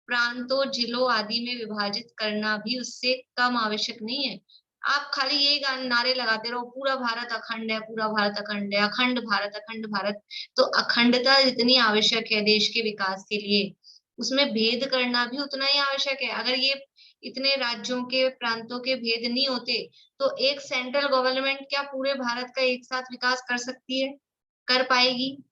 प्रांतों, जिलों आदि में विभाजित करना भी उससे कम आवश्यक नहीं है। आप खाली यही नारे लगाते रहो, पूरा भारत अखंड है, पूरा भारत अखंड है, अखंड भारत, अखंड भारत। तो अखंडता जितनी आवश्यक है देश के विकास के लिए, उसमें भेद करना भी उतना ही आवश्यक है। अगर ये इतने राज्यों के, प्रांतों के भेद नहीं होते तो एक सेंट्रल गवर्नमेंट क्या पूरे भारत का एक साथ विकास कर सकती है? कर पाएगी?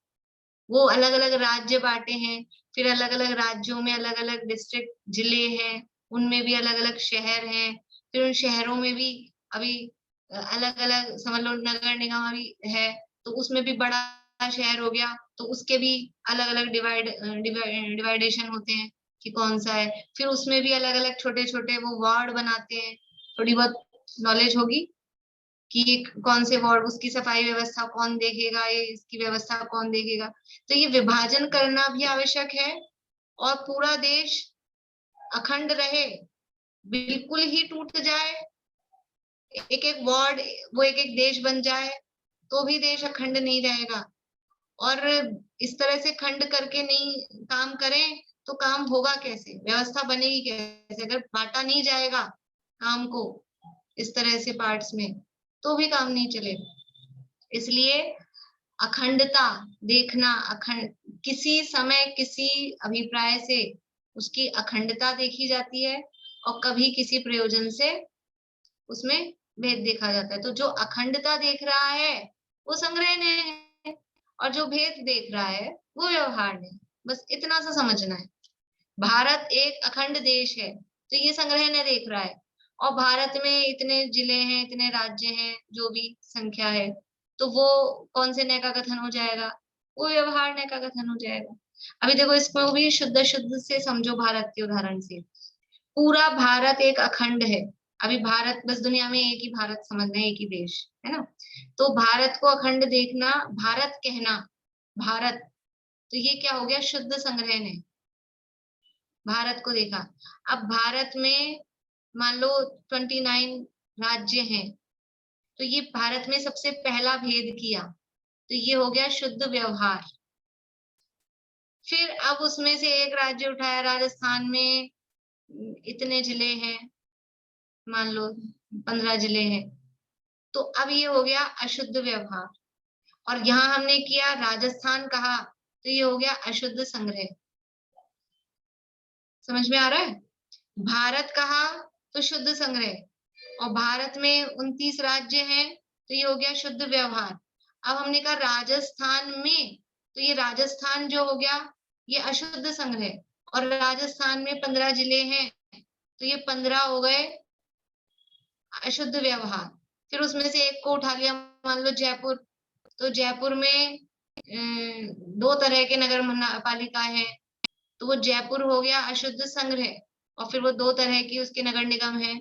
वो अलग अलग राज्य बांटे हैं, फिर अलग अलग राज्यों में अलग अलग डिस्ट्रिक्ट, जिले हैं, उनमें भी अलग अलग शहर हैं, फिर उन शहरों में भी अभी अलग अलग, समझ लो नगर निगम अभी है तो उसमें भी बड़ा शहर हो गया तो उसके भी अलग अलग डिवाइडेशन होते हैं कि कौन सा है। फिर उसमें भी अलग अलग छोटे छोटे वो वार्ड बनाते हैं। थोड़ी बहुत नॉलेज होगी कि कौन से वार्ड, उसकी सफाई व्यवस्था कौन देखेगा, ये इसकी व्यवस्था कौन देखेगा। तो ये विभाजन करना भी आवश्यक है, और पूरा देश अखंड रहे, बिल्कुल ही टूट जाए, एक एक वार्ड वो एक एक देश बन जाए तो भी देश अखंड नहीं रहेगा। और इस तरह से खंड करके नहीं काम करें तो काम होगा कैसे, व्यवस्था बनेगी कैसे? अगर बांटा नहीं जाएगा काम को इस तरह से पार्ट्स में, तो भी काम नहीं चलेगा। इसलिए अखंडता देखना, किसी समय किसी अभिप्राय से उसकी अखंडता देखी जाती है और कभी किसी प्रयोजन से उसमें भेद देखा जाता है। तो जो अखंडता देख रहा है वो संग्रहणय है, और जो भेद देख रहा है वो व्यवहार है। बस इतना सा समझना है। भारत एक अखंड देश है तो ये संग्रहणय देख रहा है, और भारत में इतने जिले हैं, इतने राज्य हैं, जो भी संख्या है, तो वो कौन से नय का कथन हो जाएगा? वो व्यवहार नय का कथन हो जाएगा। अभी देखो इसमें भी शुद्ध शुद्ध से समझो, भारत के उदाहरण से। पूरा भारत एक अखंड है। अभी भारत, बस दुनिया में एक ही भारत समझना है, एक ही देश है ना। तो भारत को अखंड देखना, भारत कहना, भारत, तो ये क्या हो गया? शुद्ध संग्रहणय। भारत को देखा। अब भारत में मान लो 29 राज्य हैं, तो ये भारत में सबसे पहला भेद किया, तो ये हो गया शुद्ध व्यवहार। फिर अब उसमें से एक राज्य उठाया, राजस्थान में इतने जिले हैं, मान लो 15 जिले हैं, तो अब ये हो गया अशुद्ध व्यवहार। और यहाँ हमने किया राजस्थान कहा, तो ये हो गया अशुद्ध संग्रह। समझ में आ रहा है? भारत कहा तो शुद्ध संग्रह, और भारत में 29 राज्य हैं तो ये हो गया शुद्ध व्यवहार। अब हमने कहा राजस्थान में, तो ये राजस्थान जो हो गया ये अशुद्ध संग्रह, और राजस्थान में 15 जिले हैं तो ये 15 हो गए अशुद्ध व्यवहार। फिर उसमें से एक को उठा लिया, मान लो जयपुर, तो जयपुर में 2 तरह के नगर पालिका है, तो वो जयपुर हो गया अशुद्ध संग्रह। और फिर वो 2 तरह की उसके नगर निगम है,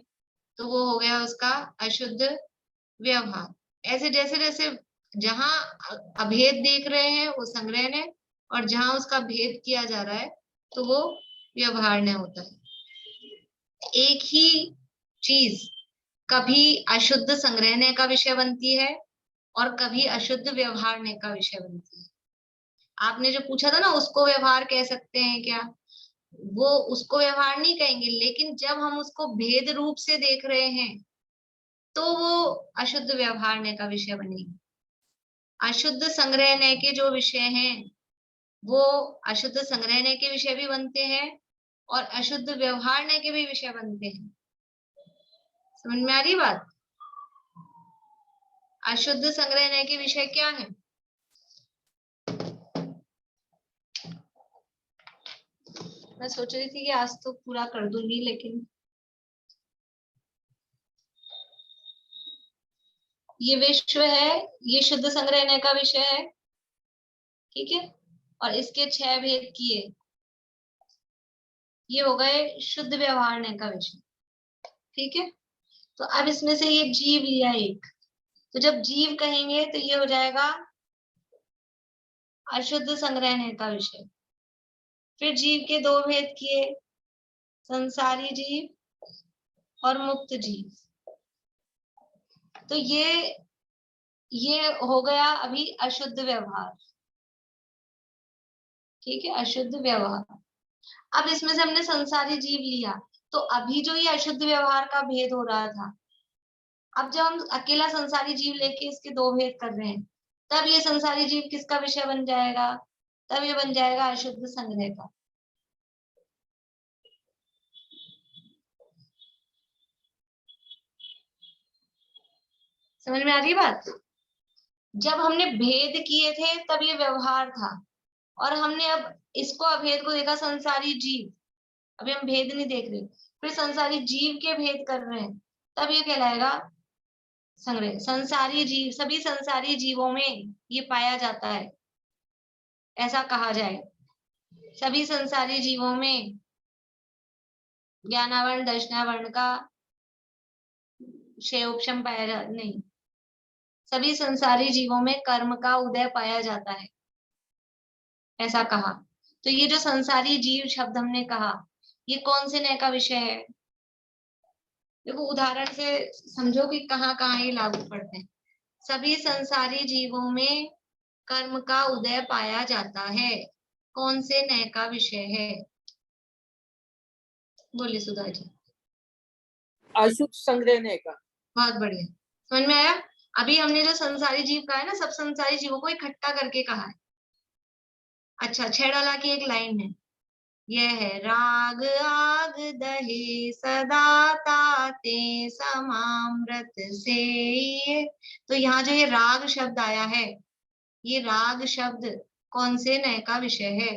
तो वो हो गया उसका अशुद्ध व्यवहार। ऐसे जैसे जैसे जहां अभेद देख रहे हैं वो संग्रह ने, और जहां उसका भेद किया जा रहा है तो वो व्यवहार ने होता है। एक ही चीज कभी अशुद्ध संग्रहने का विषय बनती है और कभी अशुद्ध व्यवहारने का विषय बनती है। आपने जो पूछा था ना उसको व्यवहार कह सकते हैं क्या, वो उसको व्यवहार नहीं कहेंगे, लेकिन जब हम उसको भेद रूप से देख रहे हैं तो वो अशुद्ध व्यवहारने का विषय बनेगी। अशुद्ध संग्रहने के जो विषय हैं वो अशुद्ध संग्रहने के विषय भी बनते हैं और अशुद्ध व्यवहारने के भी विषय बनते हैं। समझ में आ रही बात? अशुद्ध संग्रहने के विषय क्या है? मैं सोच रही थी कि आज तो पूरा कर दूंगी, लेकिन ये विश्व है, ये शुद्ध संग्रहने का विषय है, ठीक है, और इसके 6 भेद किए, ये हो गए शुद्ध व्यवहारने का विषय, ठीक है। तो अब इसमें से ये जीव लिया एक, तो जब जीव कहेंगे तो ये हो जाएगा अशुद्ध संग्रहने का विषय। फिर जीव के 2 भेद किए, संसारी जीव और मुक्त जीव। तो ये हो गया अभी अशुद्ध व्यवहार, ठीक है, अशुद्ध व्यवहार। अब इसमें से हमने संसारी जीव लिया, तो अभी जो ये अशुद्ध व्यवहार का भेद हो रहा था, अब जब हम अकेला संसारी जीव लेके इसके 2 भेद कर रहे हैं, तब ये संसारी जीव किसका विषय बन जाएगा? तब ये बन जाएगा अशुद्ध संग्रह का। समझ में आ रही बात? जब हमने भेद किए थे तब ये व्यवहार था, और हमने अब इसको अभेद को देखा संसारी जीव, अभी हम भेद नहीं देख रहे, फिर संसारी जीव के भेद कर रहे हैं, तब ये कहलाएगा संग्रह। संसारी जीव, सभी संसारी जीवों में ये पाया जाता है, ऐसा कहा जाए। सभी संसारी जीवों में ज्ञानावरण दर्शनावरण का क्षयोपशम पाया जा नहीं, सभी संसारी जीवों में कर्म का उदय पाया जाता है, ऐसा कहा। तो ये जो संसारी जीव शब्द हमने कहा, ये कौन से नय का विषय है? देखो उदाहरण से समझो कि कहाँ कहाँ ये लागू पड़ते हैं। सभी संसारी जीवों में कर्म का उदय पाया जाता है, कौन से नय का विषय है? बोलिए सुधा जी। अशुद्ध संग्रहने का। बहुत बढ़िया, समझ में आया? अभी हमने जो संसारी जीव कहा है ना, सब संसारी जीवों को इकट्ठा करके कहा है। अच्छा, छेड़ाला की एक लाइन है, यह है राग आग दहे सदा ताते समामृत से। तो यहाँ जो ये राग शब्द आया है, ये राग शब्द कौन से नय का विषय है?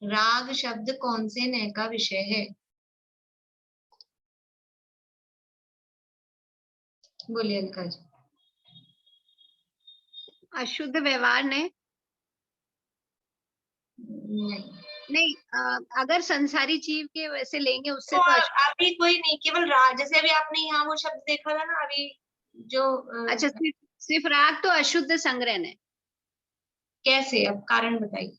राग शब्द कौन से नय का विषय है? बोलिए अलका जी। अशुद्ध व्यवहार ने नहीं, नहीं, अगर संसारी जीव के वैसे लेंगे उससे तो तो अभी कोई नहीं, केवल राग। जैसे अभी आपने यहाँ वो शब्द देखा था ना अभी जो अच्छा, सिर्फ राग तो अशुद्ध संग्रहण है, कैसे? अब कारण बताइए।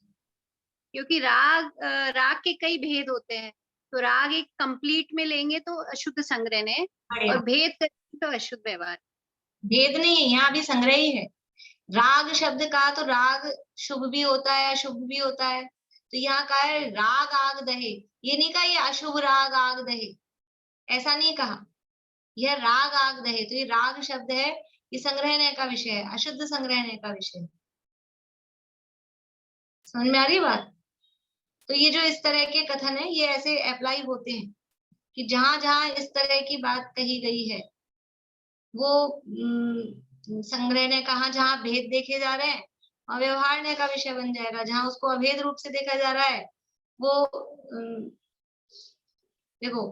क्योंकि राग के कई भेद होते हैं, तो राग एक कंप्लीट में लेंगे तो अशुद्ध संग्रहण है, और भेद करेंगे तो अशुद्ध व्यवहार। भेद नहीं है यहाँ, अभी संग्रह ही है। राग शब्द का तो राग शुभ भी होता है अशुभ भी होता है, तो यहाँ कहा है राग आग दहे, ये नहीं कहा ये अशुभ राग आग दहे, ऐसा नहीं कहा, यह राग आग दहे। तो ये राग शब्द है, ये संग्रहने का विषय है, अशुद्ध संग्रहने का विषय है। समझ में आ रही बात? तो ये जो इस तरह के कथन है ये ऐसे अप्लाई होते हैं कि जहां जहां इस तरह की बात कही गई है वो संग्रह ने कहा, जहां भेद देखे जा रहे हैं और व्यवहारने का विषय बन जाएगा। जहां उसको अभेद रूप से देखा जा रहा है वो देखो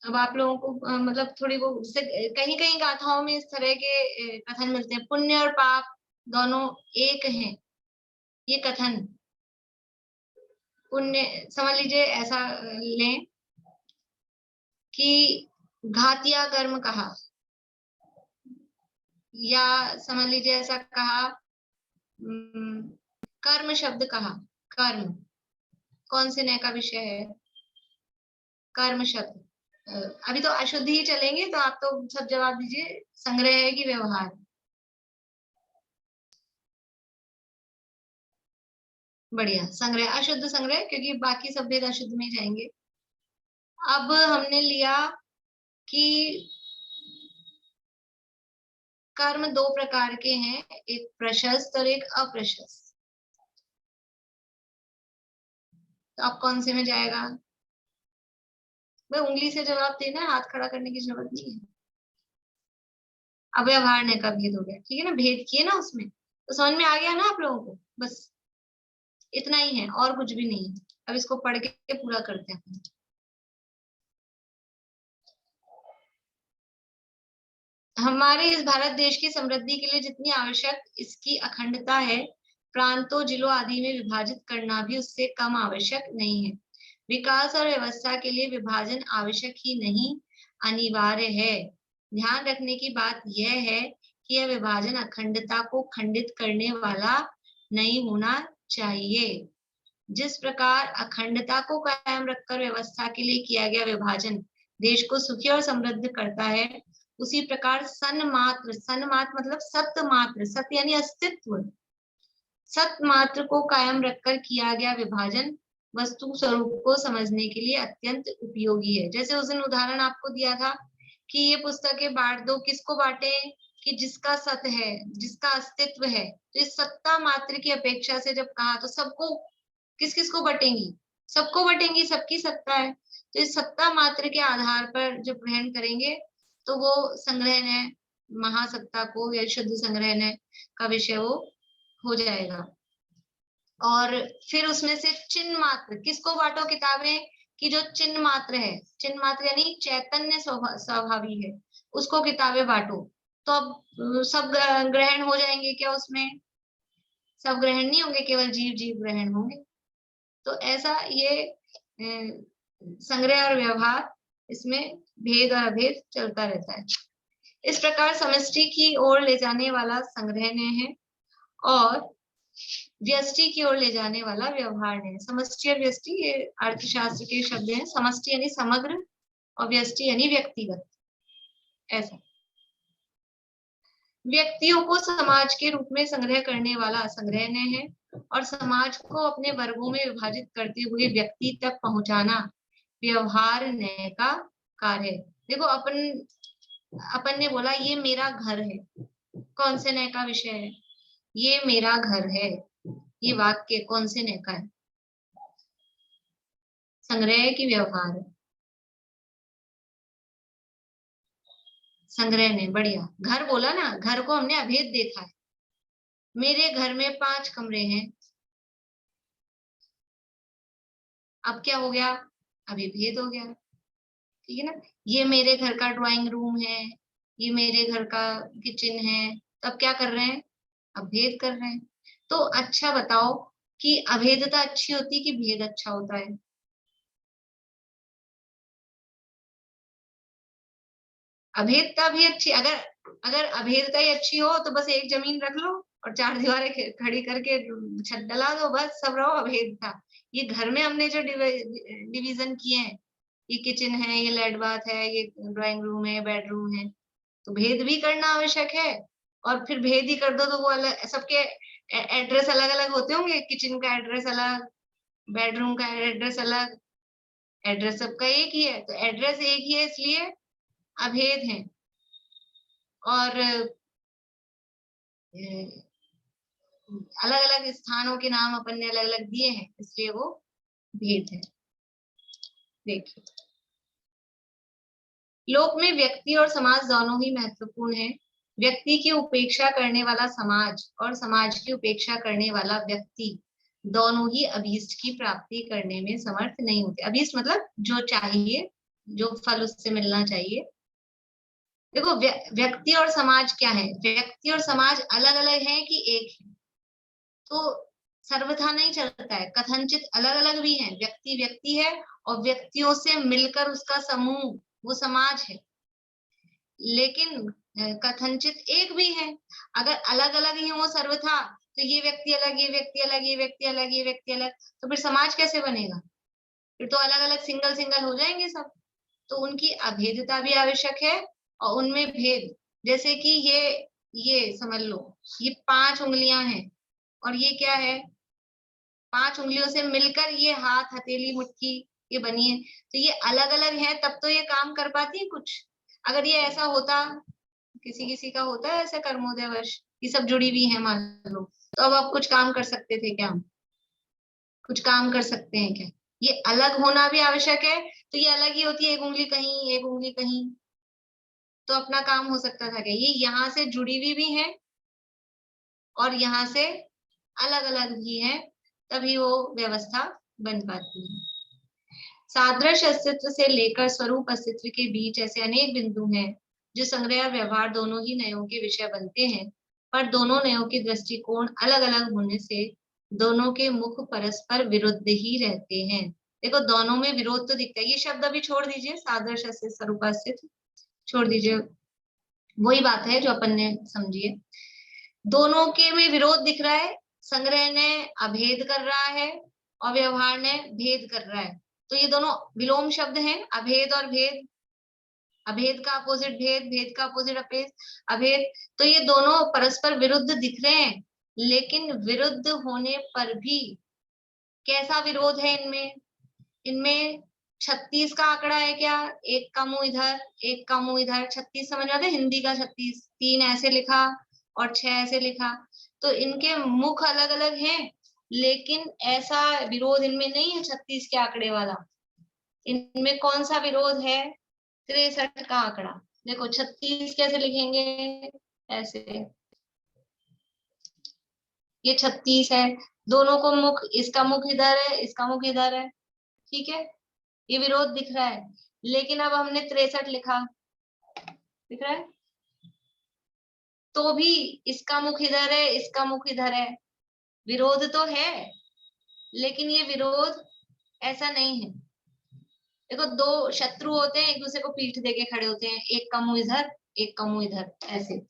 अब आप लोगों को मतलब थोड़ी वो कहीं कहीं गाथाओं में इस तरह के कथन मिलते हैं, पुण्य और पाप दोनों एक हैं, ये कथन। पुण्य, समझ लीजिए ऐसा लें कि घातिया कर्म कहा, या समझ लीजिए ऐसा कहा कर्म शब्द कहा। कर्म कौन से नय का विषय है? कर्म शब्द। अभी तो अशुद्ध ही चलेंगे, तो आप तो सब जवाब दीजिए, संग्रह है कि व्यवहार? बढ़िया, संग्रह, अशुद्ध संग्रह, क्योंकि बाकी सब भेद अशुद्ध में जाएंगे। अब हमने लिया कि कर्म दो प्रकार के हैं, एक प्रशस्त और एक अप्रशस्त। तो अब कौन से में जाएगा? भाई उंगली से जवाब देना है, हाथ खड़ा करने की जरूरत नहीं है। अब व्यवहार ने का भेद हो गया, ठीक है ना, भेद किए ना उसमें, तो समझ में आ गया ना आप लोगों को? बस इतना ही है और कुछ भी नहीं है। अब इसको पढ़ के पूरा करते हैं। हमारे इस भारत देश की समृद्धि के लिए जितनी आवश्यक इसकी अखंडता है, प्रांतों, जिलों आदि में विभाजित करना भी उससे कम आवश्यक नहीं है। विकास और व्यवस्था के लिए विभाजन आवश्यक ही नहीं, अनिवार्य है। ध्यान रखने की बात यह है कि यह विभाजन अखंडता को खंडित करने वाला नहीं होना चाहिए। जिस प्रकार अखंडता को कायम रखकर व्यवस्था के लिए किया गया विभाजन देश को सुखी और समृद्ध करता है, उसी प्रकार सन्मात्र, सन्मात्र मतलब सतमात्र, सत्य यानी अस्तित्व, सतमात्र को कायम रखकर किया गया विभाजन वस्तु स्वरूप को समझने के लिए अत्यंत उपयोगी है। जैसे उस दिन उदाहरण आपको दिया था कि ये पुस्तकें बांट दो, किसको बांटे? कि जिसका सत है, जिसका अस्तित्व है। तो इस सत्ता मात्र की अपेक्षा से जब कहा तो सबको, किस किस को बटेंगी? सबको बटेंगी, सबकी सत्ता है। तो इस सत्ता मात्र के आधार पर जब ग्रहण करेंगे तो वो संग्रह न्याय, महासत्ता को या शुद्ध संग्रह न्याय का विषय वो हो जाएगा। और फिर उसमें से चिन्ह मात्र, किसको बांटो किताबें? कि जो चिन्ह मात्र है, चिन्ह मात्र यानी चैतन्य स्वभावी है, उसको किताबें बांटो। तो अब सब ग्रहण हो जाएंगे क्या उसमें? सब ग्रहण नहीं होंगे, केवल जीव जीव ग्रहण होंगे। तो ऐसा ये संग्रह और व्यवहार, इसमें भेद और अभेद चलता रहता है। इस प्रकार समष्टि की ओर ले जाने वाला संग्रह न्याय है और व्यष्टि की ओर ले जाने वाला व्यवहार न्याय। समष्टि और व्यष्टि ये अर्थशास्त्र के शब्द हैं। समष्टि यानी समग्र और व्यष्टि यानी व्यक्तिगत। ऐसा व्यक्तियों को समाज के रूप में संग्रह करने वाला संग्रह न्याय है और समाज को अपने वर्गों में विभाजित करते हुए व्यक्ति तक पहुंचाना व्यवहार न्याय का कार्य है। देखो अपन ने बोला ये मेरा घर है, कौन से न्याय का विषय है? ये मेरा घर है, ये वाक्य कौन से न्याय का है? संग्रह की व्यवहार है, संग्रह ने। बढ़िया, घर बोला ना, घर को हमने अभेद देखा है। मेरे घर में 5 कमरे हैं, अब क्या हो गया? अभी भेद हो गया, ठीक है ना। ये मेरे घर का ड्राइंग रूम है, ये मेरे घर का किचन है, तब क्या कर रहे हैं? अब भेद कर रहे हैं। तो अच्छा बताओ कि अभेदता अच्छी होती कि भेद अच्छा होता है? अभेदता भी अच्छी, अगर अभेदता ही अच्छी हो तो बस एक जमीन रख लो और 4 दीवारें खड़ी करके छत डला दो, बस सब रहो अभेद था। ये घर में हमने जो डिवीजन किए हैं, ये किचन है, ये लेड बाथ है, ये ड्राइंग रूम है, बेडरूम है, तो भेद भी करना आवश्यक है। और फिर भेद ही कर दो तो वो अलग, सबके एड्रेस अलग अलग होते होंगे, किचन का एड्रेस अलग, बेडरूम का एड्रेस अलग, एड्रेस सबका एक ही है। तो एड्रेस एक ही है इसलिए अभेद है। और अलग अलग स्थानों के नाम अपन ने अलग अलग दिए हैं, इसलिए वो भेद है। देखिए, लोक में व्यक्ति और समाज दोनों ही महत्वपूर्ण है। व्यक्ति की उपेक्षा करने वाला समाज और समाज की उपेक्षा करने वाला व्यक्ति दोनों ही अभीष्ट की प्राप्ति करने में समर्थ नहीं होते। अभीष्ट मतलब जो चाहिए, जो फल उससे मिलना चाहिए। देखो, व्यक्ति और समाज क्या है? व्यक्ति और समाज अलग अलग है कि एक है? तो सर्वथा नहीं चलता है, कथनचित अलग अलग भी हैं, व्यक्ति व्यक्ति है और व्यक्तियों से मिलकर उसका समूह वो समाज है, लेकिन कथनचित एक भी है। अगर अलग अलग ही हो सर्वथा, तो ये व्यक्ति अलग, ये व्यक्ति अलग, ये व्यक्ति अलग, ये व्यक्ति अलग, तो फिर समाज कैसे बनेगा? फिर तो अलग अलग सिंगल सिंगल हो जाएंगे सब। तो उनकी अभेदता भी आवश्यक है और उनमें भेद, जैसे कि ये समझ लो, ये 5 उंगलियां हैं और ये क्या है, 5 उंगलियों से मिलकर ये हाथ, हथेली, मुट्ठी ये बनी है, तो ये अलग अलग है तब तो ये काम कर पाती है कुछ। अगर ये ऐसा होता, किसी किसी का होता है ऐसे कर्मोदयवश, ये सब जुड़ी हुई है मान लो, तो अब आप कुछ काम कर सकते थे क्या? कुछ काम कर सकते हैं क्या? ये अलग होना भी आवश्यक है, तो ये अलग ही होती है, एक उंगली कहीं, एक उंगली कहीं, तो अपना काम हो सकता था क्या? ये यहाँ से जुड़ी हुई भी है और यहाँ से अलग अलग भी है, तभी वो व्यवस्था बन पाती है। सादृश अस्तित्व से लेकर स्वरूप अस्तित्व के बीच ऐसे अनेक बिंदु हैं जो संग्रह और व्यवहार दोनों ही नयों के विषय बनते हैं, पर दोनों नयों के दृष्टिकोण अलग अलग होने से दोनों के मुख परस्पर विरुद्ध ही रहते हैं। देखो दोनों में विरोध तो दिखता है, ये शब्द अभी छोड़ दीजिए, सादृश अस्तित्व, स्वरूप अस्तित्व छोड़ दीजिए, वही बात है जो अपन ने समझी है। दोनों के में विरोध दिख रहा है, संग्रह ने अभेद कर रहा है और व्यवहार ने भेद कर रहा है, तो ये दोनों विलोम शब्द हैं, अभेद और भेद। अभेद का अपोजिट भेद, भेद का अपोजिट अभेद, तो ये दोनों परस्पर विरुद्ध दिख रहे हैं, लेकिन विरुद्ध होने पर भी कैसा विरोध है इनमें? इनमें 36 का आंकड़ा है क्या? एक का मुंह इधर, एक का मुंह इधर, 36 समझ में आता है? हिंदी का 36, 3 ऐसे लिखा और 6 ऐसे लिखा, तो इनके मुख अलग अलग हैं, लेकिन ऐसा विरोध इनमें नहीं है 36 के आंकड़े वाला। इनमें कौन सा विरोध है? 63 का आंकड़ा। देखो 36 कैसे लिखेंगे? ऐसे, ये 36 है, दोनों को मुख, इसका मुख इधर है, इसका मुख इधर है, ठीक है, ये विरोध दिख रहा है। लेकिन अब हमने 63 लिखा, दिख रहा है, तो भी इसका मुख इधर है, इसका मुख इधर है, विरोध तो है, लेकिन ये विरोध ऐसा नहीं है। देखो दो शत्रु होते हैं, एक दूसरे को पीठ देके खड़े होते हैं, एक का मुंह इधर, एक का मुंह इधर, ऐसे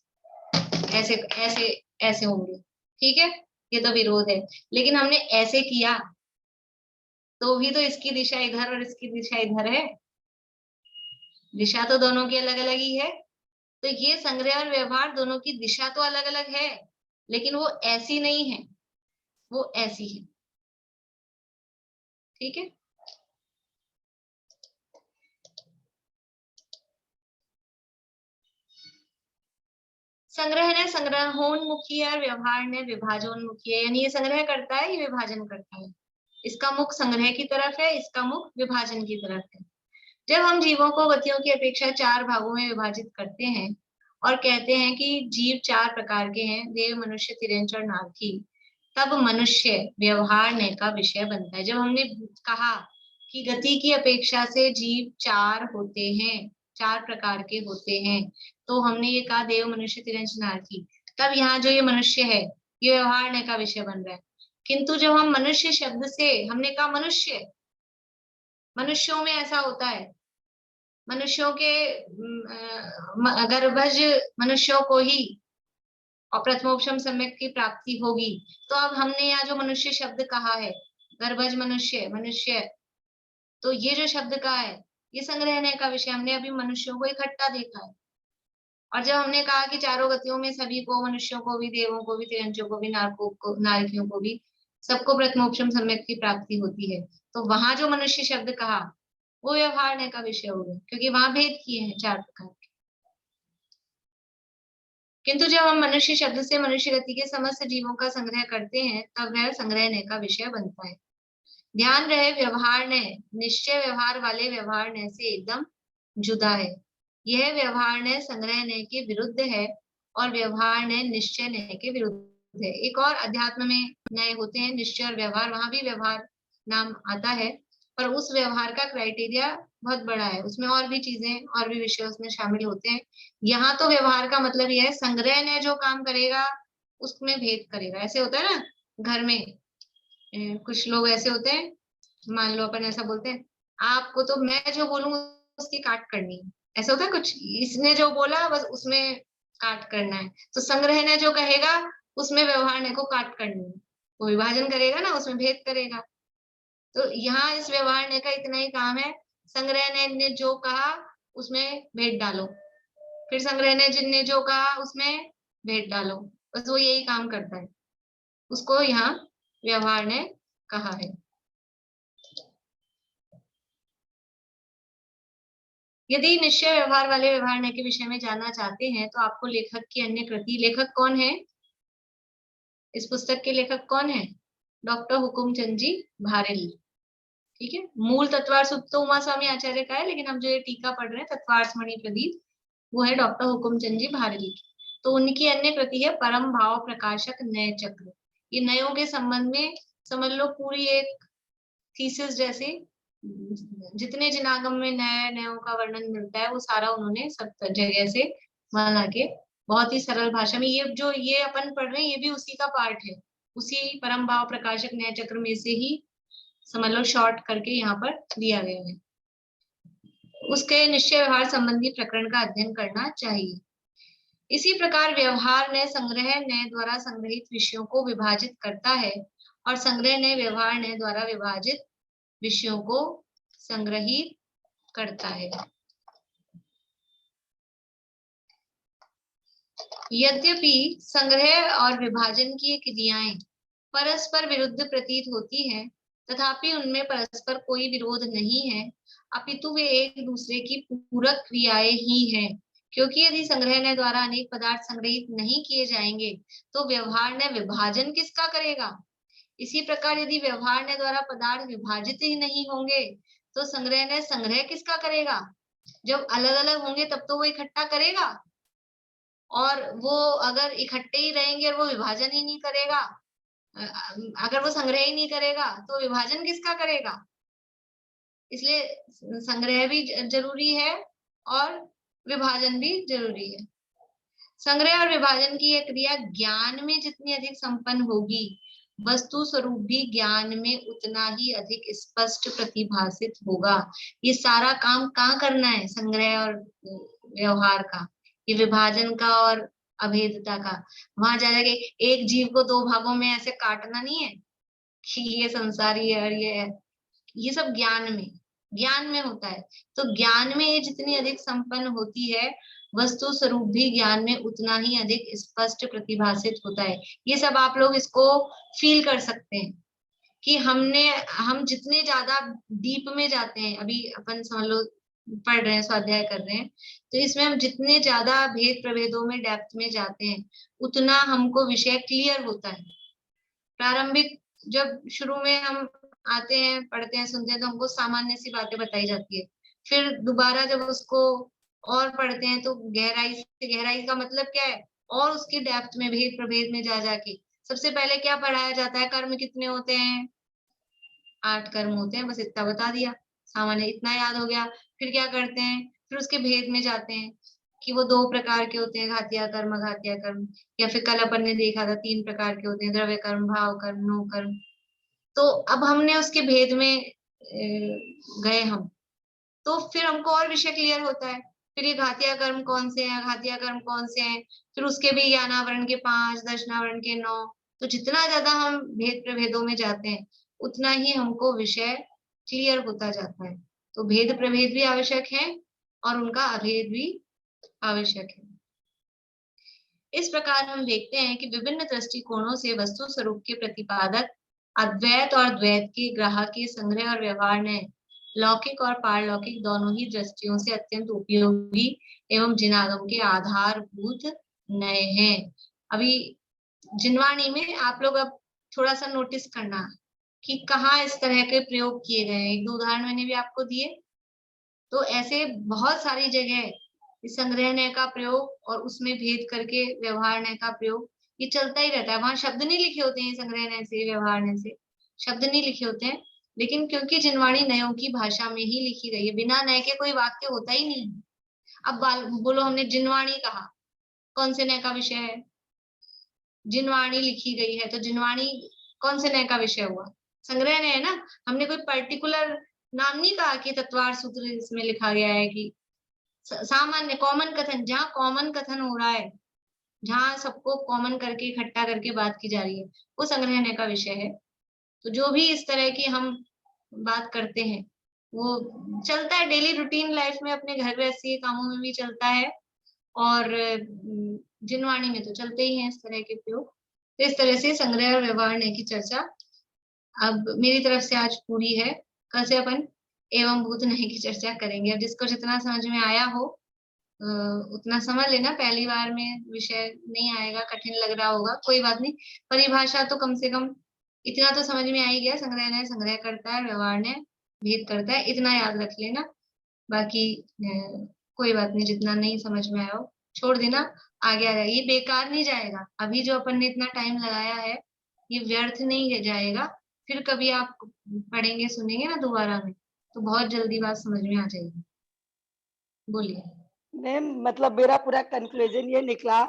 ऐसे ऐसे ऐसे होंगे, ठीक है, ये तो विरोध है। लेकिन हमने ऐसे किया तो भी तो इसकी दिशा इधर और इसकी दिशा इधर है, दिशा तो दोनों की अलग अलग ही है। तो ये संग्रह और व्यवहार दोनों की दिशा तो अलग अलग है, लेकिन वो ऐसी नहीं है, वो ऐसी है, ठीक है। संग्रह ने संग्रहोन्मुखी है और व्यवहार ने विभाजोन्मुखी है, यानी ये संग्रह करता है, ये विभाजन करता है। इसका मुख संग्रह की तरफ है, इसका मुख विभाजन की तरफ है। जब हम जीवों को गतियों की अपेक्षा 4 भागों में विभाजित करते हैं और कहते हैं कि जीव 4 प्रकार के हैं, देव, मनुष्य, तिर्यंच और नारकी, तब मनुष्य व्यवहार का विषय बनता है। जब हमने कहा कि गति की अपेक्षा से जीव 4 होते हैं, 4 प्रकार के होते हैं, तो हमने ये कहा देव, मनुष्य, तिर्यंच, नारकी, तब यहाँ जो ये मनुष्य है ये व्यवहार का विषय बन रहा है। किंतु जब हम मनुष्य शब्द से हमने कहा मनुष्य, मनुष्यों में ऐसा होता है, मनुष्यों के गर्भज मनुष्यों को ही और प्रथमोपशम सम्यक की प्राप्ति होगी। तो अब हमने यहाँ जो मनुष्य शब्द कहा है, गर्भज मनुष्य, मनुष्य, तो ये जो शब्द कहा है ये संग्रहने का विषय, हमने अभी मनुष्यों को इकट्ठा देखा है। और जब हमने कहा कि चारों गतियों में सभी को, मनुष्यों को भी, देवों को भी, तिर्यंचों को भी, नारकियों को भी, सबको प्रथमोपशम सम्यक की प्राप्ति होती है, तो वहां जो मनुष्य शब्द कहा वो व्यवहार का विषय हो गया, क्योंकि वहां भेद किए हैं 4 प्रकार के। किंतु जब हम मनुष्य शब्द से मनुष्य गति के समस्त जीवों का संग्रह करते हैं, तब वह संग्रहने का विषय बनता है। ध्यान रहे, व्यवहार ने निश्चय व्यवहार वाले व्यवहार ने से एकदम जुदा है। यह व्यवहार ने संग्रह ने के विरुद्ध है और व्यवहार ने निश्चय ने के विरुद्ध है। एक और अध्यात्म में नए होते हैं निश्चय और व्यवहार, वहां भी व्यवहार नाम आता है, पर उस व्यवहार का क्राइटेरिया बहुत बड़ा है, उसमें और भी चीजें और भी विषय उसमें शामिल होते हैं। यहाँ तो व्यवहार का मतलब यह है संग्रह ने जो काम करेगा उसमें भेद करेगा। ऐसे होता है ना घर में कुछ लोग ऐसे होते हैं, मान लो अपन ऐसा बोलते हैं, आपको तो मैं जो बोलूँ उसकी काट करनी है, ऐसा होता है कुछ, इसने जो बोला बस उसमें काट करना है। तो संग्रह ने जो कहेगा उसमें व्यवहार ने को काट करनी है, वो विभाजन करेगा ना, उसमें भेद करेगा। तो यहाँ इस व्यवहार ने का इतना ही काम है, संग्रह ने जो कहा उसमें भेद डालो, फिर संग्रह ने जिनने जो कहा उसमें भेद डालो, बस वो यही काम करता है, उसको यहाँ व्यवहार ने कहा है। यदि निश्चय व्यवहार वाले व्यवहार ने के विषय में जानना चाहते हैं तो आपको लेखक की अन्य कृति, लेखक कौन है, इस पुस्तक के लेखक कौन है, डॉक्टर हुकुमचंद जी भारेली। ठीक है, मूल तत्वार्थ सूत्र तो उमा स्वामी आचार्य का है, लेकिन हम जो ये टीका पढ़ रहे हैं तत्वार्थ मणि प्रदीप, वो है डॉक्टर हुकुमचंद जी भारेली की। तो उनकी अन्य कृति है परम भाव प्रकाशक नय चक्र। ये नयों के संबंध में समझ लो पूरी एक थीसिस जैसे, जितने जिनागम में नए नयों का वर्णन मिलता है वो सारा उन्होंने सब जगह से बना के बहुत ही सरल भाषा में, ये जो ये अपन पढ़ रहे हैं ये भी उसी का पार्ट है, उसी परम भाव प्रकाशक नय चक्र में से ही समझ लो शॉर्ट करके यहाँ पर दिया गया है। उसके निश्चय व्यवहार संबंधी प्रकरण का अध्ययन करना चाहिए। इसी प्रकार व्यवहार ने संग्रह ने द्वारा संग्रहित विषयों को विभाजित करता है और संग्रह ने व्यवहार ने द्वारा विभाजित विषयों को संग्रहित करता है। यद्यपि संग्रह और विभाजन की क्रियाएं परस्पर विरुद्ध प्रतीत होती हैं, तथापि उनमें परस्पर कोई विरोध नहीं है, अपितु वे एक दूसरे की पूरक क्रियाएं ही हैं। क्योंकि यदि संग्रह ने द्वारा अनेक पदार्थ संग्रहित नहीं किए जाएंगे तो व्यवहार ने विभाजन किसका करेगा। इसी प्रकार यदि व्यवहार ने द्वारा पदार्थ विभाजित ही नहीं होंगे तो संग्रह ने संग्रह किसका करेगा। जब अलग अलग होंगे तब तो वो इकट्ठा करेगा, और वो अगर इकट्ठे ही रहेंगे और वो विभाजन ही नहीं करेगा, अगर वो संग्रह ही नहीं करेगा तो विभाजन किसका करेगा। इसलिए संग्रह भी जरूरी है और विभाजन भी जरूरी है। संग्रह और विभाजन की यह क्रिया ज्ञान में जितनी अधिक संपन्न होगी, वस्तु स्वरूप भी ज्ञान में उतना ही अधिक स्पष्ट प्रतिभासित होगा। ये सारा काम कहाँ करना है, संग्रह और व्यवहार का, ये विभाजन का और अभेदता का। वहां जाके एक जीव को दो भागों में ऐसे काटना नहीं है कि ये संसारी है और ये सब ज्ञान में होता है। तो ज्ञान में ये जितनी अधिक संपन्न होती है, वस्तु स्वरूप भी ज्ञान में उतना ही अधिक स्पष्ट प्रतिभासित होता है। ये सब आप लोग इसको फील कर सकते हैं कि हम जितने ज्यादा डीप में जाते हैं, अभी अपन समझ लो पढ़ रहे हैं, स्वाध्याय कर रहे हैं, तो इसमें हम जितने ज्यादा भेद प्रभेदों में डेप्थ में जाते हैं उतना हमको विषय क्लियर होता है। प्रारंभिक जब शुरू में हम आते हैं, पढ़ते हैं, सुनते हैं तो हमको सामान्य सी बातें बताई जाती है, फिर दोबारा जब उसको और पढ़ते हैं तो गहराई से, गहराई का मतलब क्या है, और उसकी डेप्थ में भेद प्रभेद में जा जाके सबसे पहले क्या पढ़ाया जाता है, कर्म कितने होते हैं, 8 कर्म होते हैं, बस इतना बता दिया, सामान्य इतना याद हो गया। फिर क्या करते हैं, फिर उसके भेद में जाते हैं कि वो 2 प्रकार के होते हैं, घातिया कर्म अघातिया कर्म, या फिर कल अपन ने देखा था 3 प्रकार के होते हैं, द्रव्य कर्म, भाव कर्म, नो कर्म। तो अब हमने उसके भेद में गए हम, तो फिर हमको और विषय क्लियर होता है। फिर ये घातिया कर्म कौन से हैं, घातिया कर्म कौन से हैं, फिर उसके भी ज्ञानावरण के 5, दर्शनावरण के 9। तो जितना ज्यादा हम भेद प्रभेदों में जाते हैं उतना ही हमको विषय क्लियर होता जाता है। तो भेद प्रभेद भी आवश्यक है और उनका अभेद भी आवश्यक है। इस प्रकार हम देखते हैं कि विभिन्न दृष्टिकोणों से वस्तु स्वरूप के प्रतिपादक अद्वैत और द्वैत के ग्राहक के संग्रह और व्यवहार ने लौकिक और पारलौकिक दोनों ही दृष्टियों से अत्यंत उपयोगी एवं जिनागम के आधारभूत नए हैं। अभी जिनवाणी में आप लोग अब थोड़ा सा नोटिस करना कि कहाँ इस तरह के प्रयोग किए गए हैं। 1-2 उदाहरण मैंने भी आपको दिए, तो ऐसे बहुत सारी जगह संग्रहने का प्रयोग और उसमें भेद करके व्यवहारने का प्रयोग ये चलता ही रहता है। वहां शब्द नहीं लिखे होते हैं संग्रहने से व्यवहारने से, शब्द नहीं लिखे होते हैं, लेकिन क्योंकि जिनवाणी नयों की भाषा में ही लिखी गई है, बिना नय के कोई वाक्य होता ही नहीं। अब बोलो हमने जिनवाणी कहा, कौन से नय का विषय है, जिनवाणी लिखी गई है, तो जिनवाणी कौन से नय का विषय हुआ, संग्रह है ना, हमने कोई पर्टिकुलर नाम नहीं कहा कि तत्वार सूत्र इसमें लिखा गया है कि सामान्य कॉमन कथन, जहाँ कॉमन कथन हो रहा है, जहाँ सबको कॉमन करके इकट्ठा करके बात की जा रही है, वो संग्रहण का विषय है। तो जो भी इस तरह की हम बात करते हैं वो चलता है डेली रूटीन लाइफ में, अपने घर गृहस्थी के कामों में भी चलता है, और जिनवाणी में तो चलते ही हैं इस तरह के प्रयोग। तो इस तरह से संग्रह और व्यवहार की चर्चा अब मेरी तरफ से आज पूरी है। कल से अपन एवं भूत नहीं की चर्चा करेंगे। अब जिसको जितना समझ में आया हो उतना समझ लेना, पहली बार में विषय नहीं आएगा, कठिन लग रहा होगा, कोई बात नहीं। परिभाषा तो कम से कम इतना तो समझ में आ ही गया, संग्रह संग्रह करता है, व्यवहार ने भेद करता है, इतना याद रख लेना। बाकी कोई बात नहीं, जितना नहीं समझ में आया हो छोड़ देना, आगे आ जाएगा, ये बेकार नहीं जाएगा। अभी जो अपन ने इतना टाइम लगाया है ये व्यर्थ नहीं जाएगा। फिर कभी आप पढ़ेंगे सुनेंगे ना दोबारा में, तो बहुत जल्दी बात समझ में आ जाएगी। बोलिए। मैम मतलब मेरा पूरा कंक्लूजन ये निकला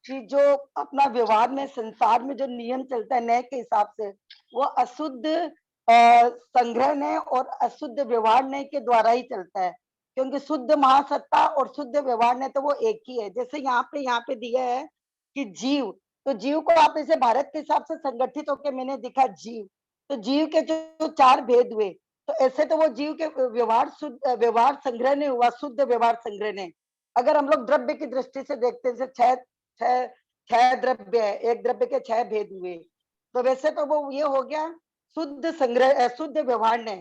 कि जो अपना व्यवहार में संसार में जो नियम चलता है न्याय के हिसाब से, वो अशुद्ध संग्रह न्याय और अशुद्ध व्यवहार न्याय के द्वारा ही चलता है, क्योंकि शुद्ध महासत्ता और शुद्ध व्यवहार न्याय तो वो एक ही है। जैसे यहाँ पे दिया है कि जीव, तो जीव को आप इसे भारत के हिसाब से संगठित होकर मैंने दिखा जीव, तो जीव के जो चार भेद हुए, तो ऐसे तो वो जीव के व्यवहार शुद्ध व्यवहार संग्रह नहीं हुआ, शुद्ध व्यवहार संग्रह नहीं। अगर हम लोग द्रव्य की दृष्टि से देखते हैं, छह छह छह द्रव्य है, एक द्रव्य के छह भेद हुए, तो वैसे तो वो ये हो गया शुद्ध संग्रह शुद्ध व्यवहार ने।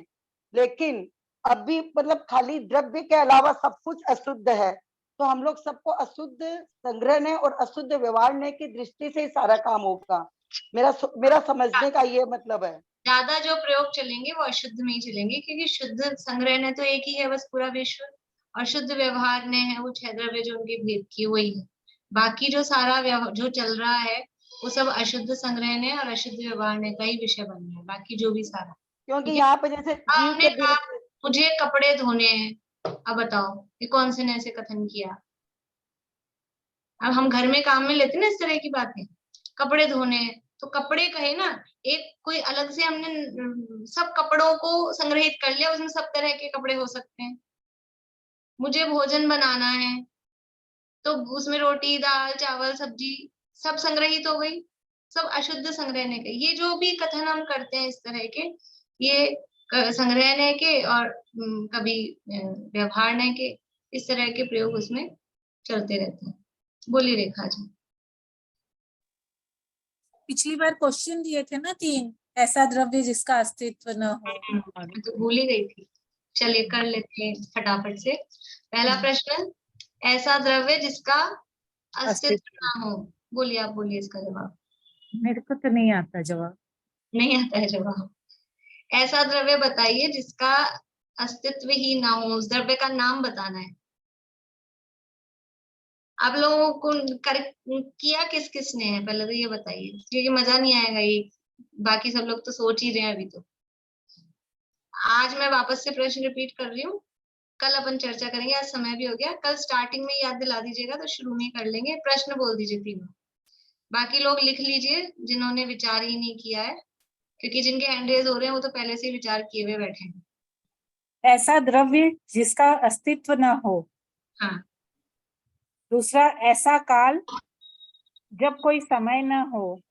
लेकिन अभी मतलब खाली द्रव्य के अलावा सब कुछ अशुद्ध है, तो हम लोग सबको अशुद्ध संग्रह ने और अशुद्ध व्यवहार ने की दृष्टि से ही सारा काम होगा। मेरा समझने का ये मतलब है। ज्यादा जो प्रयोग चलेंगे वो अशुद्ध में ही चलेंगे, क्योंकि शुद्ध संग्रह ने तो एक ही है बस पूरा विश्व, और शुद्ध व्यवहार ने है वो छह द्रव्य जो उनके भेद की वही है। बाकी जो सारा जो चल रहा है वो सब अशुद्ध संग्रह ने और अशुद्ध व्यवहार ने का ही विषय बन रहा है, बाकी जो भी सारा। क्योंकि ठीक है, यहाँ पे जैसे जीव आपने के कहा मुझे कपड़े धोने हैं, अब बताओ ये कौन से ने ऐसे कथन किया। अब हम घर में काम में लेते ना इस तरह की बातें, कपड़े धोने हैं तो कपड़े कहे ना, एक कोई अलग से हमने सब कपड़ों को संग्रहित कर लिया, उसमें सब तरह के कपड़े हो सकते हैं। मुझे भोजन बनाना है तो उसमें रोटी दाल चावल सब्जी सब संग्रहित हो गई, सब अशुद्ध संग्रहने के। ये जो भी कथन हम करते हैं इस तरह के, ये संग्रहने के और कभी व्यवहारने के, इस तरह के प्रयोग उसमें चलते रहते हैं। बोलिए रेखा जी। पिछली बार क्वेश्चन दिए थे ना 3, ऐसा द्रव्य जिसका अस्तित्व न हो। मैं तो भूल ही गई थी, चलिए कर लेते हैं फटाफट से। पहला प्रश्न, ऐसा द्रव्य जिसका अस्तित्व ना हो। बोलिए, आप बोलिए इसका जवाब। मेरे को तो नहीं आता जवाब। नहीं आता है जवाब। ऐसा द्रव्य बताइए जिसका अस्तित्व ही ना हो, उस द्रव्य का नाम बताना है। आप लोगों को किया किस किस ने है पहले तो ये बताइए, क्योंकि मजा नहीं आएगा ये, बाकी सब लोग तो सोच ही रहे हैं अभी। तो आज मैं वापस से प्रश्न रिपीट कर रही हूँ, कल अपन चर्चा करेंगे, आज समय भी हो गया, कल स्टार्टिंग में याद दिला दीजिएगा तो शुरू में कर लेंगे। प्रश्न बोल दीजिए तीनों, बाकी लोग लिख लीजिए जिन्होंने विचार ही नहीं किया है, क्योंकि जिनके हैंड रेज हो रहे हैं वो तो पहले से विचार किए हुए बैठे हैं। ऐसा द्रव्य जिसका अस्तित्व न हो। हाँ। दूसरा, ऐसा काल जब कोई समय न हो।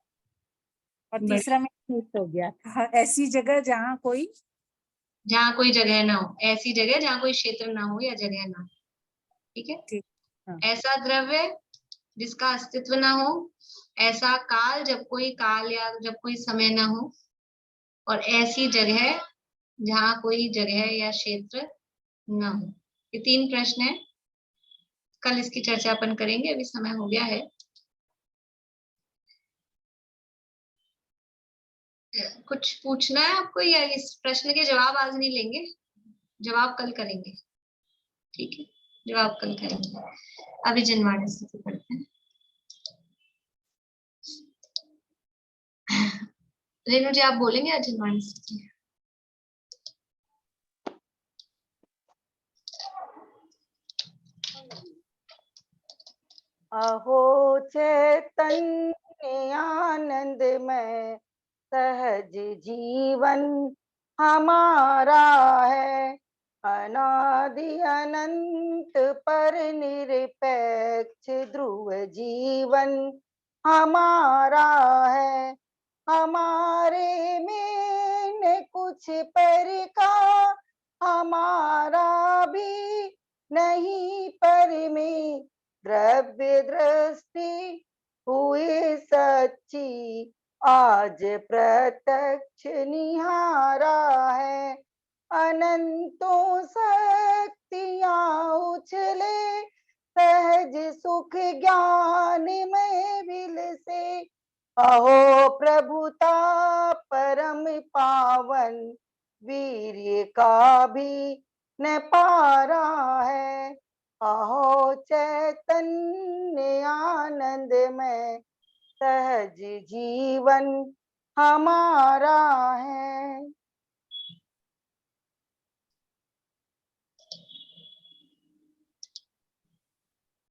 और तीसरा में ठीक हो गया था, ऐसी जगह जहाँ कोई जगह ना हो, ऐसी जगह जहाँ कोई क्षेत्र ना हो या जगह ना हो। ठीक है। ठीक। हाँ। ऐसा द्रव्य जिसका अस्तित्व ना हो, ऐसा काल जब कोई काल या जब कोई समय ना हो, और ऐसी जगह जहाँ कोई जगह या क्षेत्र ना हो। ये 3 प्रश्न है, कल इसकी चर्चा अपन करेंगे, अभी समय हो गया है। कुछ पूछना है आपको या इस प्रश्न के जवाब आज नहीं लेंगे, जवाब कल करेंगे। ठीक है, जवाब कल करेंगे। अभी जिनवाणी स्थिति पढ़ते हैं। रेणु जी आप बोलेंगे आज जिनवाणी स्थिति? अहो चैतन्य आनंद में सहज जीवन हमारा है, अनादि अनंत पर निरपेक्ष ध्रुव जीवन हमारा है। हमारे में न कुछ पर का हमारा भी नहीं, पर में द्रव्य दृष्टि हुई सच्ची, आज प्रत्यक्ष निहारा है। अनंतों शक्तियां उछले सहज सुख ज्ञान में विल से, अहो प्रभुता परम पावन, वीर्य का भी न पारा है। अहो चैतन्य आनंद में सहज जीवन हमारा है।